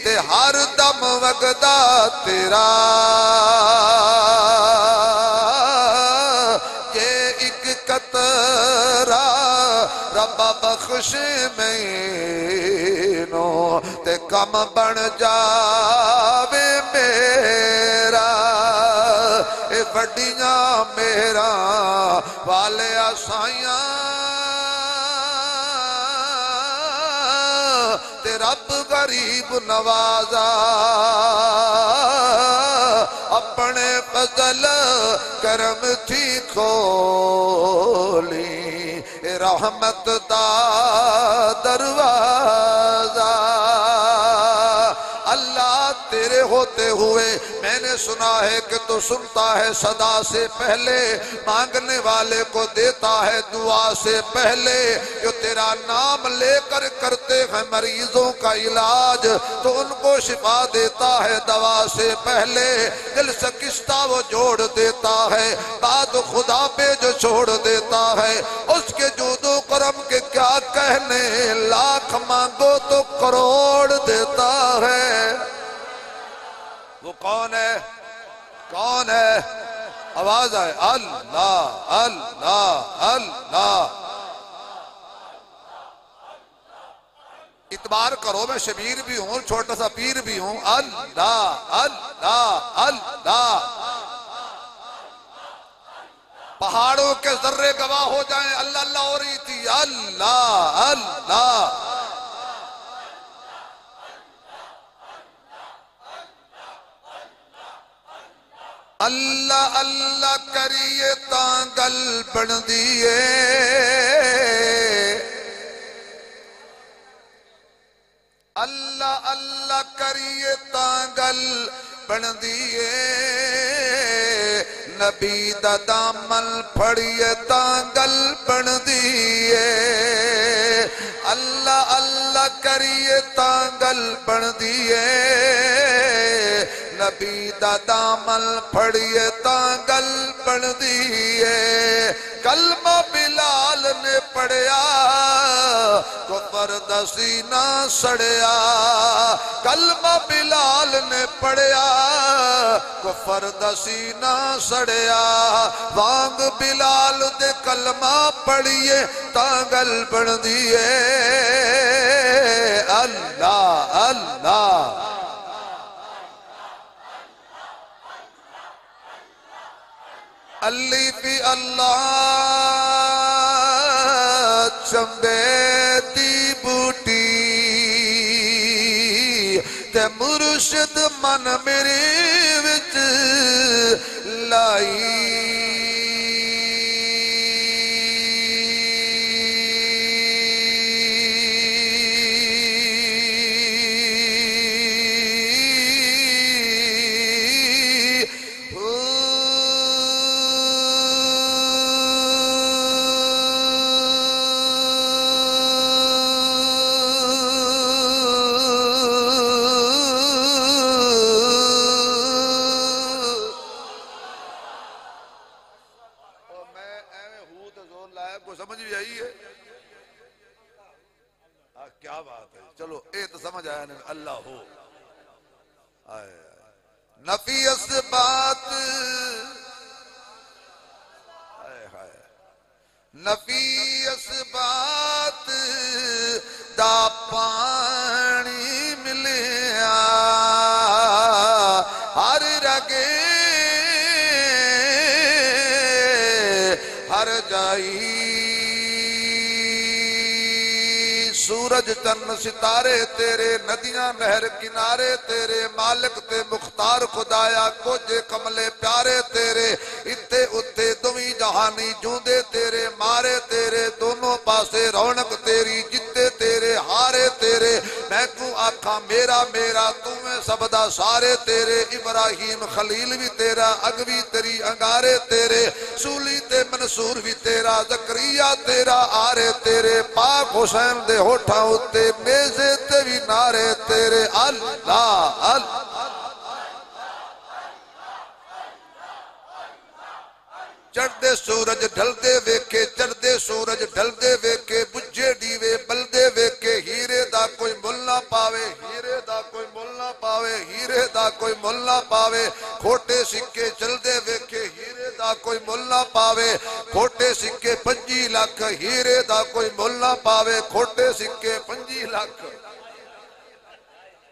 تے ہر دم وگدا تیرا، یہ ایک قطرہ رب بخش مینو، تے کم بن جاوے میرا، اے وڈیاں میرا والے آسائیاں، تے رب غریب نوازا، اپنے فضل کرم تھی کھولی، اے رحمت دا دروازہ۔ اللہ تیرے ہوتے ہوئے میں نے سنا ہے کہ تو سنتا ہے صدا سے پہلے، مانگنے والے کو دیتا ہے دعا سے پہلے، جو تیرا نام لے کر کرتے ہیں مریضوں کا علاج تو ان کو شفا دیتا ہے دوا سے پہلے، دل سکستہ وہ جوڑ دیتا ہے، بات خدا پہ جو چھوڑ دیتا ہے، اس کے جود و کرم کے کیا کہنے، لاکھ مانگو تو کروڑ دیتا ہے۔ وہ کون ہے؟ کون ہے؟ آواز آئے، اللہ اللہ اللہ۔ اعتبار کرو، میں شبیر بھی ہوں، چھوٹا سا پیر بھی ہوں، اللہ اللہ اللہ۔ پہاڑوں کے ذرے گواہ ہو جائیں، اللہ اللہ ہو رہی تھی، اللہ اللہ۔ اللہ اللہ کریے تاں گل بن دیئے، اللہ اللہ کریے تاں گل بن دیئے، نبی دا دامن پھڑیے تاں گل بن دیئے، اللہ اللہ کریے تاں گل بن دیئے، نبی دا دامن پھڑیے تاں گل بن دیئے، کلمہ بلال نے پڑھیا کفر دا سینہ سڑیا، کلمہ بلال نے پڑھیا کفر دا سینہ سڑیا، وانگ بلال دے کلمہ پڑھیے تاں گل بن دیئے، اللہ اللہ۔ علی فی اللہ چمبے دی بوٹی، تے مرشد من میرے وچ لائی، سمجھ بھی آئی ہے؟ کیا بات ہے، چلو اے تو سمجھ آیا نہیں، اللہ ہو نفی اس بات نفی اسبات دا پانی ملیا ہر رگے ہر جائی سورج چند ستارے تیرے ندیاں نہر کنارے تیرے مالک تے مختار خدایا کچھ کملے پیارے تیرے اتے اتے دویں جہانی جوندے تیرے مارے تیرے دونوں پاسے رونق تیری جتے تیرے ہارے تیرے میں کو آکھاں میرا میرا تمہیں سبدا سارے تیرے ابراہیم خلیل بھی تیرا اگوی تیری انگارے تیرے سولی تے منصور بھی تیرا زکریہ تیرا آرے تیرے پاک حسین دے ہوٹھا ہوتے میزے تے بھی نارے تیرے اللہ اللہ چڑھدے سورج ڈھلدے ویکھے چڑھدے سورج ڈھلدے ویکھے بجھے ڈیوے بلدے ویکھے ہیرے دا کوئی مل نہ پاوے ہیرے دا کوئی مل نہ پاوے ہیرے دا کوئی مل نہ پاوے کھوٹے سکے چلدے ویکھے ہیرے دا کوئی مل نہ پاوے کھوٹے سکے 25 لاکھ ہیرے دا کوئی مل نہ پاوے کھوٹے سکے 25 لاکھ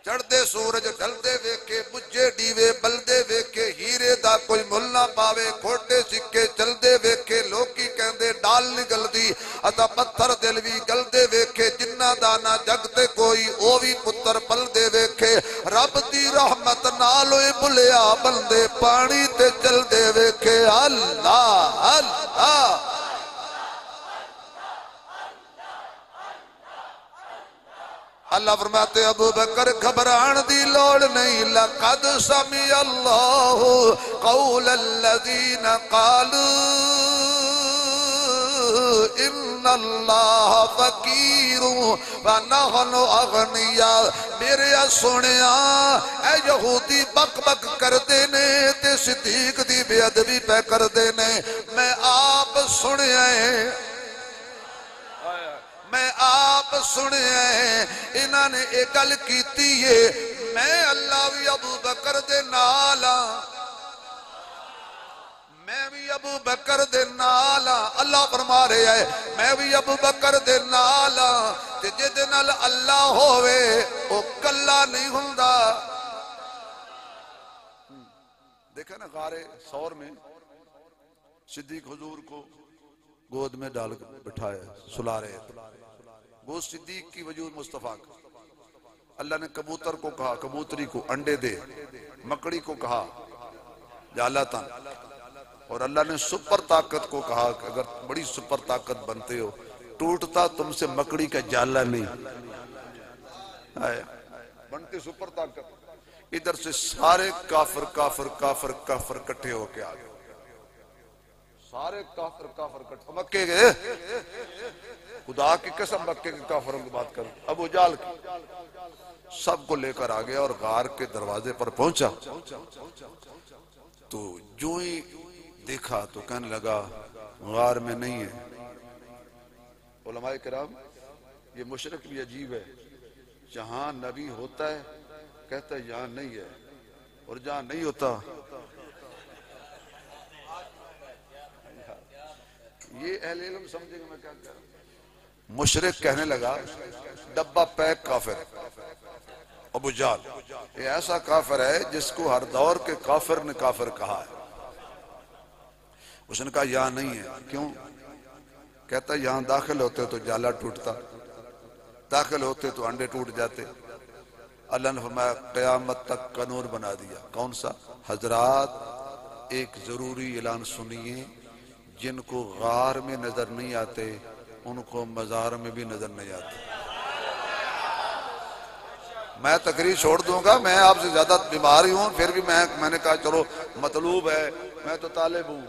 چڑھدے سورج ڈھلدے ویکھے بجھے ڈیوے بلدے ویکھے ہیرے دا کوئی مل نہ پاوے کھوٹے سکے چلدے ویکھے لوکی کہندے ڈال نگل دی اتا پتھر دل بھی گلدے ویکھے جنہ دانا جگتے کوئی او بھی پتر پلدے ویکھے رب دی رحمت نالوئے بلیا بندے پانی تے چلدے ویکھے اللہ اللہ اللہ فرماتے ابو بکر گھبران دی لوڑ نہیں لقد سمع اللہ قول الذین قالوا ان اللہ فقیر ونحن اغنیاء میرے سنیا اے یہودی بک بک کر دینے تے صدیق دی بے ادبی پہ کر دینے میں آپ سنیا ہے میں آپ سنے ہیں انہاں نے ایک گل کیتی ہے میں اللہ بھی ابو بکر دے نالا میں بھی ابو بکر دے نالا اللہ فرما رہے ہیں میں بھی ابو بکر دے نالا تے جدے نال اللہ ہوئے او کلا نہیں ہوندا دیکھا نا غار ثور میں صدیق حضور کو گود میں ڈال بٹھایا سلا رہے تھے وہ صدیق کی وجود مصطفیٰ کا اللہ نے کبوتر کو کہا کبوتری کو انڈے دے مکڑی کو کہا جالتا اور اللہ نے سپر طاقت کو کہا کہ اگر بڑی سپر طاقت بنتے ہو ٹوٹتا تم سے مکڑی کا جالا نہیں بنتے سپر طاقت ادھر سے سارے کافر کافر کافر کافر کٹھے ہو کے آگے سارے کافر کافر کٹھے مکے گئے خدا کی قسم مکے کے کافروں کی بات کروں ابو جال کی سب کو لے کر آگیا اور غار کے دروازے پر پہنچا تو جو ہی دیکھا تو کہنے لگا غار میں نہیں ہے علماء کرام یہ مشرک بھی عجیب ہے جہاں نبی ہوتا ہے کہتا ہے یہاں نہیں ہے اور جہاں نہیں ہوتا یہ اہل علم سمجھے گا میں کیا کہہ رہا ہوں مشرک کہنے لگا ڈبہ پیک کافر ابو جال یہ ایسا کافر ہے جس کو ہر دور کے کافر نے کافر کہا ہے اس نے کہا یہاں نہیں ہے کیوں کہتا یہاں داخل ہوتے تو جالا ٹوٹتا داخل ہوتے تو انڈے ٹوٹ جاتے اللہ نے فرمایا قیامت تک کا نور بنا دیا کون سا حضرات ایک ضروری اعلان سنیے جن کو غار میں نظر نہیں آتے ان کو مزار میں بھی نظر نہیں آتے میں تقریر چھوڑ دوں گا میں آپ سے زیادہ بیماری ہوں پھر بھی میں نے کہا چلو مطلوب ہے میں تو طالب ہوں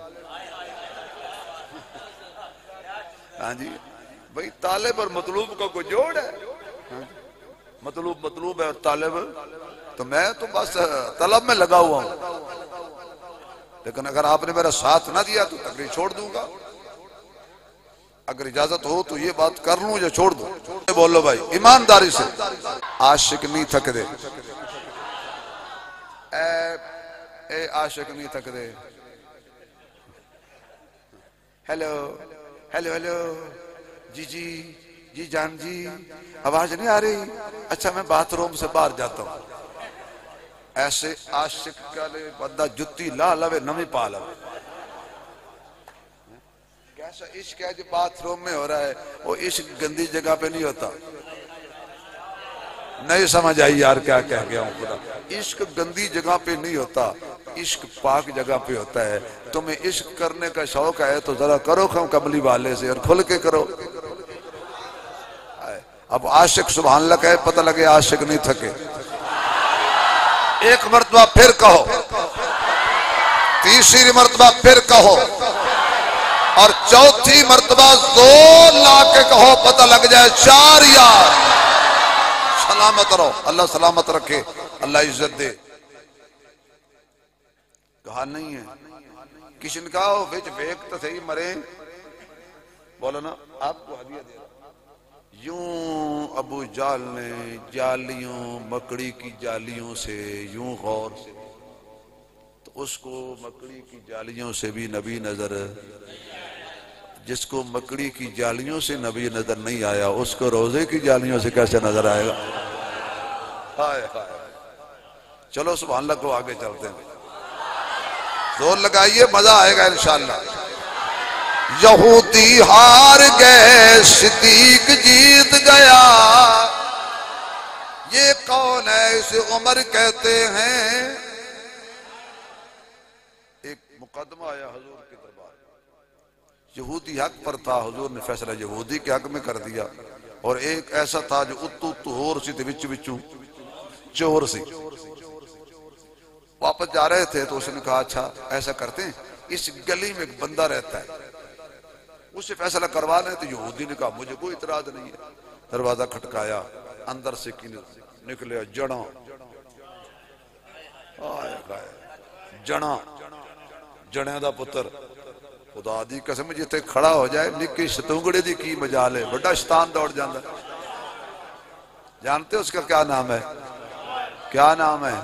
ہاں جی بھئی طالب اور مطلوب کا کوئی جوڑ ہے مطلوب ہے اور طالب تو میں تو بس طلب میں لگا ہوا ہوں لیکن اگر آپ نے میرا ساتھ نہ دیا تو تقریر چھوڑ دوں گا اگر اجازت ہو تو یہ بات کر لوں یا چھوڑ دوں بولو بھائی ایمانداری سے عاشق نہیں تھک دے اے عاشق نہیں تھک دے ہیلو ہیلو ہیلو، جی جی جی جان جی، آواز نہیں آ رہی؟ اچھا میں باتھ روم سے باہر جاتا ہوں. ایسے عاشق کالے بندہ جتی لا لوے نمی پا لو. کیسا عشق ہے جو باتھ روم میں ہو رہا ہے، وہ عشق گندی جگہ پہ نہیں ہوتا. نہیں سمجھ آئی یار کیا کہہ گیا ہوں خدا. عشق گندی جگہ پہ نہیں ہوتا، عشق پاک جگہ پہ ہوتا ہے. تمہیں عشق کرنے کا شوق ہے تو ذرا کرو کملی والے سے اور کھل کے کرو. اب عاشق سبحان اللہ کہے پتہ لگے عاشق نہیں تھکے. ایک مرتبہ پھر کہو، تیسری مرتبہ پھر کہو، اور چوتھی مرتبہ زور لا کے کہو پتہ لگ جائے 4 یار. سلامت رہو، اللہ سلامت رکھے، اللہ عزت دے. کہا نہیں ہے کسی نے کہا بچ بیک تو صحیح مرے. بولو نا آپ کو ہدیہ دے رہا. یوں ابو جال نے جالیوں مکڑی کی جالیوں سے یوں غور سے، تو اس کو مکڑی کی جالیوں سے بھی نبی نظر. جس کو مکڑی کی جالیوں سے نبی نظر نہیں آیا اس کو روزے کی جالیوں سے کیسے نظر آئے گا؟ ہائے ہائے. چلو سبحان اللہ کو آگے چلتے ہیں. زور لگائیے مزہ آئے گا انشاءاللہ. یہودی ہار گئے صدیق جیت گیا، یہ کون ہے اسے عمر کہتے ہیں. ایک مقدمہ آیا حضور کے دربار، یہودی حق پر تھا، حضور نے فیصلہ یہودی کے حق میں کر دیا. اور ایک ایسا تھا جو اتو ہور سی تھے وچ وچوں چور سی. واپس جا رہے تھے تو اس نے کہا اچھا ایسا کرتے ہیں، اس گلی میں ایک بندہ رہتا ہے اس سے فیصلہ کروا لیں. تو یہودی نے کہا مجھے کوئی اعتراض نہیں ہے. دروازہ کھٹکایا، اندر سے نکلے جڑاں جڑاں جڑیں دا پتر. خدا دی قسم جتے کھڑا ہو جائے نکی شتونگڑے دی کی مجال ہے، بڑا شیطان دوڑ جاندہ. جانتے اس کا کیا نام ہے؟ کیا نام ہے؟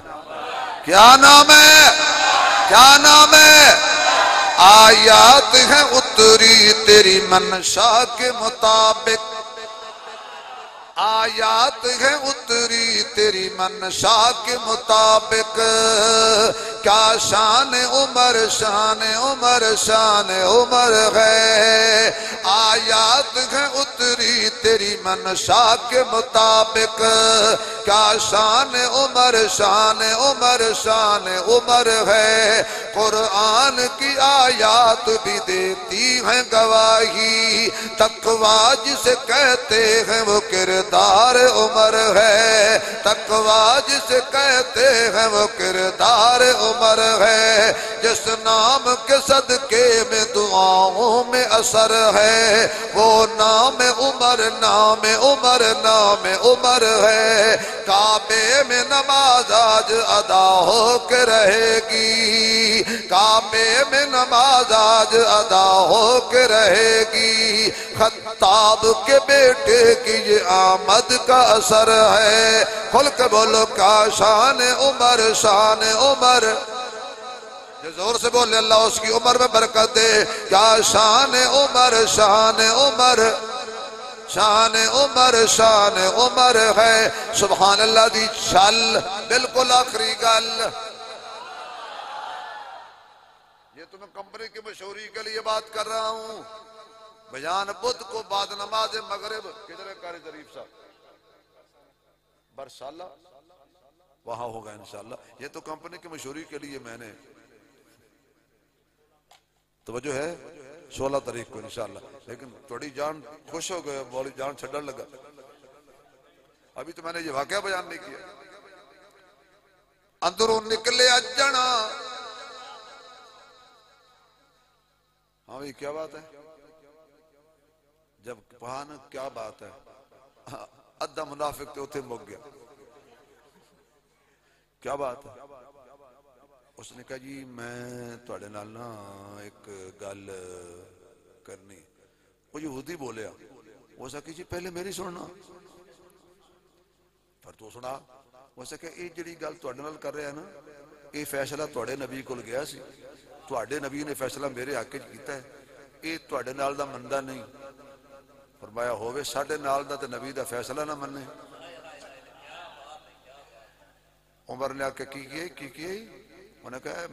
کیا نام ہے؟ کیا نام ہے؟ آیات ہیں اتری تیری منشا کے مطابق، آیات ہیں اتری تیری منشا کے مطابق. کیا شان عمر شان عمر شان عمر ہے، آیات ہیں اتری تیری منشا کے مطابق. کیا شان عمر شان عمر شان عمر ہے. قرآن کی آیات بھی دیتی ہیں گواہی، تقویٰ جسے کہتے ہیں وہ کردار عمر ہے. تقویٰ جسے کہتے ہیں وہ کردار عمر ہے. جس نام کے صدقے میں دعاؤں میں اثر ہے وہ نام عمر نام عمر نام عمر ہے. کعبے میں نماز آج ادا ہو کے رہے گی، کعبے میں نماز آج ادا ہو کے رہے گی. خطاب کے بیٹے کی یہ آمد کا اثر ہے. کھل کے بولو کیا شان عمر شان عمر. زور سے بولے اللہ اس کی عمر میں برکت دے. کیا شان عمر شان عمر شان عمر شان عمر ہے. سبحان اللہ دی چھل بالکل آخری گل. یہ تو میں کمپنی کی مشہوری کے لیے بات کر رہا ہوں. بیان بدھ کو بعد نماز مغرب کدھر ہے قاری ظریف صاحب؟ برسالہ وہاں ہوگا انشاءاللہ. یہ تو کمپنی کی مشہوری کے لیے میں نے توجہ ہے 16 تاریخ کو انشاءاللہ. لیکن تھوڑی جان خوش ہو گئے، بولی جان چھڑن لگا. ابھی تو میں نے یہ واقعہ بیان نہیں کیا. اندروں نکلے اجنا. ہاں بھئی کیا بات ہے؟ جب پہانا کیا بات ہے؟ ادھا منافق تے اتھے مک گیا. کیا بات ہے؟ اس نے کہا جی میں توڑے نالنا ایک گل کرنی. وہ یہودی بولیا. وہ سکے جی پہلے میری سننا. پھر تو سنا. وہ سکے یہ جڑی گل توڑے نال کر رہے ہیں نا یہ فیصلہ توڑے نبی کو گیا سی. توڑے نبی نے فیصلہ میرے حق کیتا ہے. یہ تواڈے نال دا مندا نہیں. فرمایا ہووے ساڈے نال دا تے نبی دا فیصلہ نہ مننے. عمر نے آ کے کی کیا انہوں نے کہا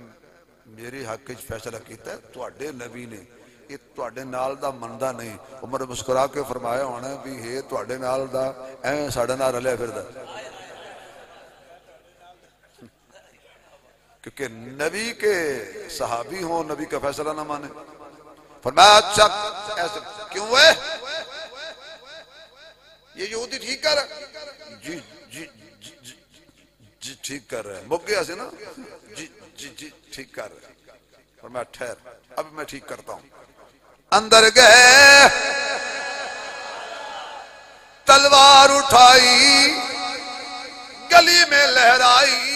میری حق وچ فیصلہ کیتا ہے تواڈے نبی نے, یہ تواڈے نال دا مندا نہیں. عمر مسکرا کے فرمایا ہونا بھی ہے تواڈے نال دا ایویں ساڈے نال رلیا پھردا, کیونکہ نبی کے صحابی ہوں نبی کا فیصلہ نہ مانے. فرمایا اچھا ایسا کیوں ہے, یہ یہودی ٹھیک کر جی جی جی ٹھیک کر رہے ہیں, مک گیا سے نا, جی جی جی ٹھیک کر رہے ہیں. فرمایا ٹھہر اب میں ٹھیک کرتا ہوں. اندر گئے تلوار اٹھائی گلی میں لہرائی,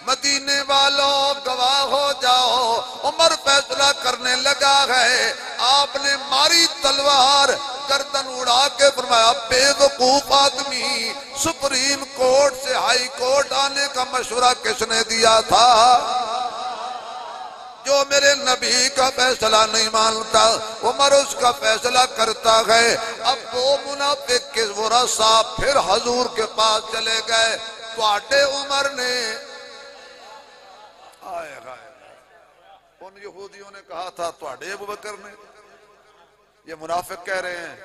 مدینے والوں گواہ ہو جاؤ, عمر فیصلہ کرنے لگا ہے. آپ نے ماری تلوار, گردن اڑا کے فرمایا بے وقوف آدمی, سپریم کورٹ سے ہائی کورٹ آنے کا مشورہ کس نے دیا تھا؟ جو میرے نبی کا فیصلہ نہیں مانتا عمر اس کا فیصلہ کرتا ہے. اب وہ منافق کے ورثا پھر حضور کے پاس چلے گئے. تواڈے عمر نے ان یہودیوں نے کہا تھا تواڈے ابو بکر نے, یہ منافق کہہ رہے ہیں.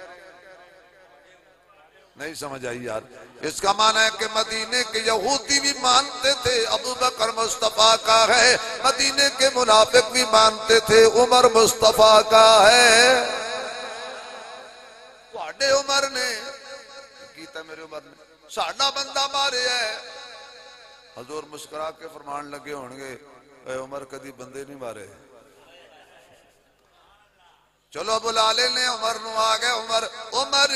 نہیں سمجھ آئی یار. اس کا معنی ہے کہ مدینے کے یہودی بھی مانتے تھے ابو بکر مصطفیٰ کا ہے, مدینے کے منافق بھی مانتے تھے عمر مصطفیٰ کا ہے. تواڈے عمر نے کیتا, میرے عمر نے ساڈا بندہ مارے ہے. حضور مسکرا کے فرمان لگے ہوں گے اے عمر کدی بندے نہیں مارے, چلو بلا لے لیں عمر نو. آ گئے عمر, عمر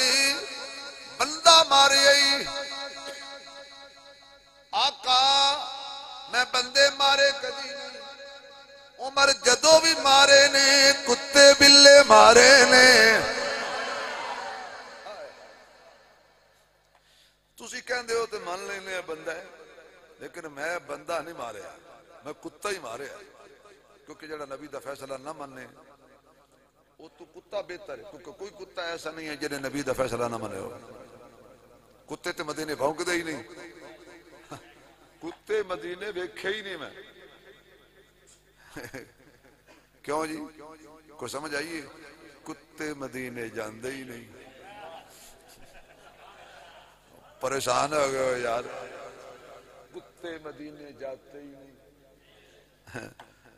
بندہ مارے آقا میں بندے مارے کدی نہیں. عمر جدو بھی مارے نے کتے بلے مارے نے. تسی کہندے ہو تے مان لینے بندہ ہے, لیکن میں بندہ نہیں مارے, میں کتا ہی مارے. کیونکہ جڑا نبی دا فیصلہ نہ ماننے وہ تو کتا بہتر ہے, کیونکہ کوئی کتا ایسا نہیں ہے جنہیں نبی دا فیصلہ نہ مانے ہو. کتے تے مدینے بھونک دے ہی نہیں, کتے مدینے ویکھے ہی نہیں میں. کیوں جی کو سمجھ آئیے, کتے مدینے جاندے ہی نہیں. پریشان ہو گئے یار, کتے مدینے جاتے ہی نہیں.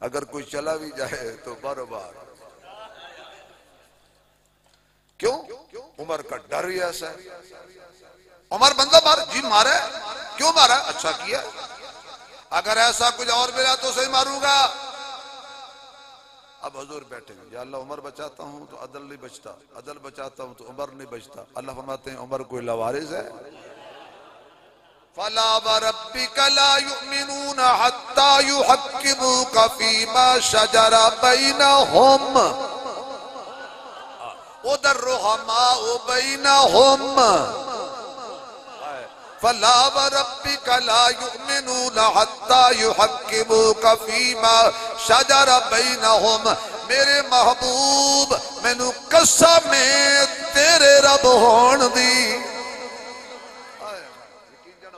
اگر کوئی چلا بھی جائے تو برباد. کیوں؟ عمر کا ڈر ہی ایسا ہے. عمر بندہ مارا جی, مارا کیوں مارا, اچھا کیا. اگر ایسا کچھ اور ملا تو صحیح ماروں گا. اب حضور بیٹھے گا, یا اللہ عمر بچاتا ہوں تو عدل نہیں بچتا, عدل بچاتا ہوں تو عمر نہیں بچتا. اللہ فرماتے ہیں عمر کوئی لاوارث ہے. فَلَا وَرَبِّكَ لَا يُؤْمِنُونَ حَتَّى يُحَكِّمُوكَ فِي مَا شَجَرَ بَيْنَهُمْ ادھر رحماء بینہم. فَلَا وَرَبِّكَ لَا يُؤْمِنُونَ حَتَّى يُحَكِّمُوكَ فِي مَا شَجَرَ بَيْنَهُمْ. میرے محبوب مینوں قسم تیرے رب ہون دی.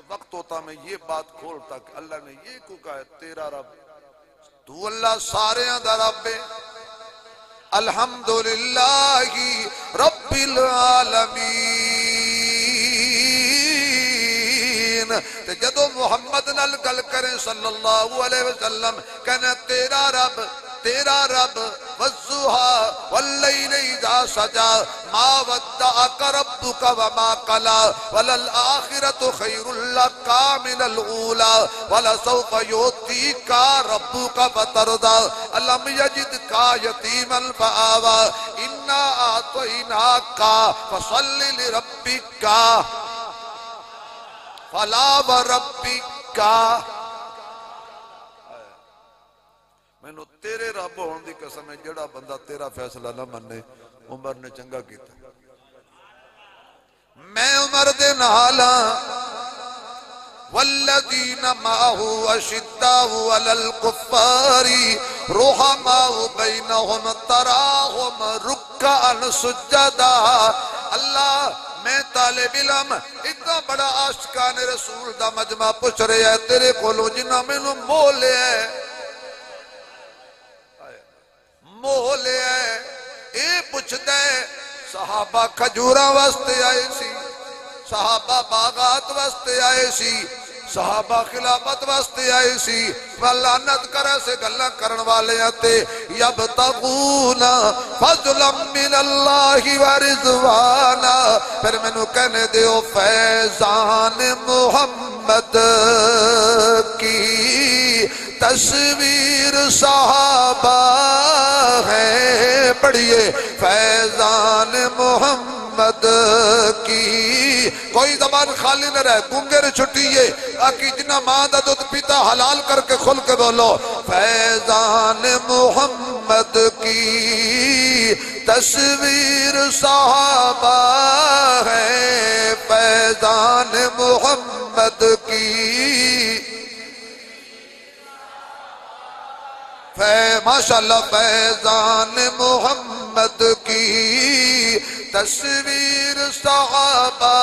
وقت ہوتا میں یہ بات کھولتا کہ اللہ نے یہ کو کہا ہے تیرا رب, تو اللہ سارے دا رب ہے. الحمدللہ رب العالمین. تے جدو محمد نال گل کریں صلی اللہ علیہ وسلم کہنا تیرا رب, تیرا رب والضحیٰ واللیل اذا سجا ما ودعک ربک وما قلا وللآخرۃ خیر لک من الاولی ولسوف یؤتیک ربک فترضی الم یجدک یتیما فآوی انا اعطیناک فصل لربک فلا وربک. میں نے تیرے رب ہون دی قسم ہے جڑا بندہ تیرا فیصلہ نہ منے. عمر نے چنگا کیتا. میں عمر دے نالاں والذین معه اشداء علی الکفار رحماء بینہم تراہم رکعا سجدا۔ اللہ میں طالب علم اتنا بڑا عاشقان رسول دا مجمع پوچھ رہے ہیں تیرے کولوں جنہ میں نو مولے ہے مولے ہے اے پوچھ دے صحابہ کھجوراں واسطے آئے سی، صحابہ باغات واسطے آئے سی، صحابہ خلافت واسطے آئے سی، لعنت کرے سے گلہ کرن والے آتے یبتغون فضلا من اللہ ورضوانا۔ پھر میں نو کہنے دیو فیضان محمد کی تصویر صحابہ ہے، پڑھئے فیضان محمد کی۔ کوئی زبان خالی نہ رہے، گنگر چھٹیے آکی جنہ ماں دا دودھ پیتا حلال کر کے کھل کے بولو فیضان محمد کی تصویر صحابہ ہے، فیضان محمد کی ماشاءاللہ فیضان محمد کی تصویر صحابہ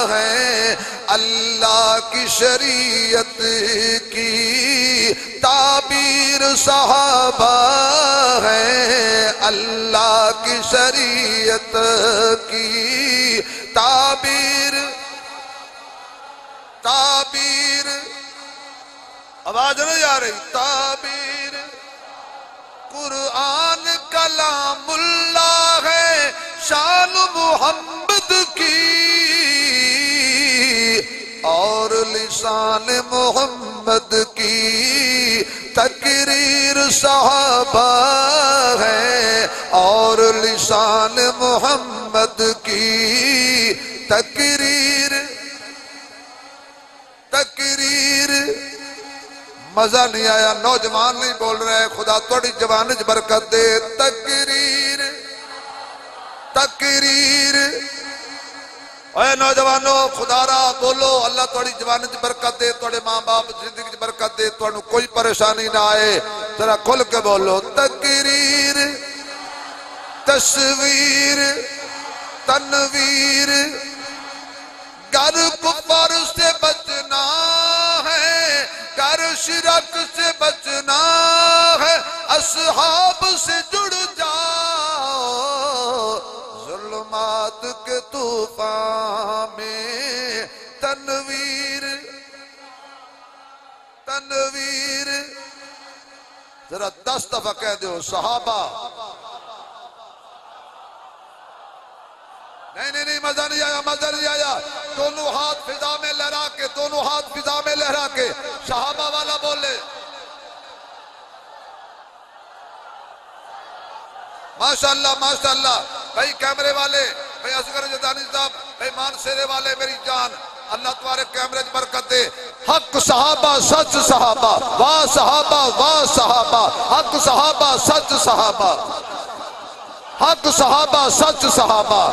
ہے، اللہ کی شریعت کی تعبیر صحابہ ہے، اللہ کی شریعت کی تعبیر آواز نہیں آ رہی، تعبیر قرآن کلام اللہ ہے، شان محمد کی اور لسان محمد کی تقریر صحابہ ہے، اور لسان محمد کی تقریر مزہ نہیں آیا، نوجوان نہیں بول رہے، خدا توڑی جوانج برکت دے، تقریر اے نوجوانوں خدا را بولو، اللہ توڑی جوانج برکت دے، توڑے ماں باپ زندگی برکت دے، توڑنو کوئی پریشانی نہ آئے، ذرا کھل کے بولو تقریر تصویر تنویر۔ گر کفر سے بچنا ہے، گر شرک سے بچنا ہے، اصحاب سے جڑ جاؤ، ظلمات کے طوفان میں تنویر ذرا 10 دفعہ کہہ دو صحابہ۔ نہیں مزہ نہیں آیا، دونوں ہاتھ فضا میں لہرا کے صحابہ والا بولے ماشاءاللہ۔ بھائی کیمرے والے، بھائی اصغر جدانی صاحب، بھائی مان سیرے والے، میری جان اللہ تمہارے کیمرے برکت دے۔ حق صحابہ سچ صحابہ، واہ صحابہ واہ صحابہ، حق صحابہ سچ صحابہ، حق صحابہ سچ صحابہ،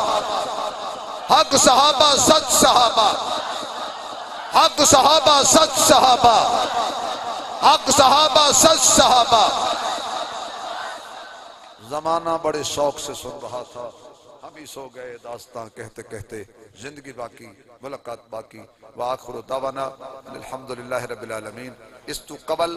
حق صحابہ سچ صحابہ، حق صحابہ سچ صحابہ، حق صحابہ سچ صحابہ۔ زمانہ بڑے شوق سے سن رہا تھا، ہم ہی سو گئے داستان کہتے کہتے، زندگی باقی ملاقات باقی۔ وآخر دعوانا الحمدللہ رب العالمین۔ اس تو قبل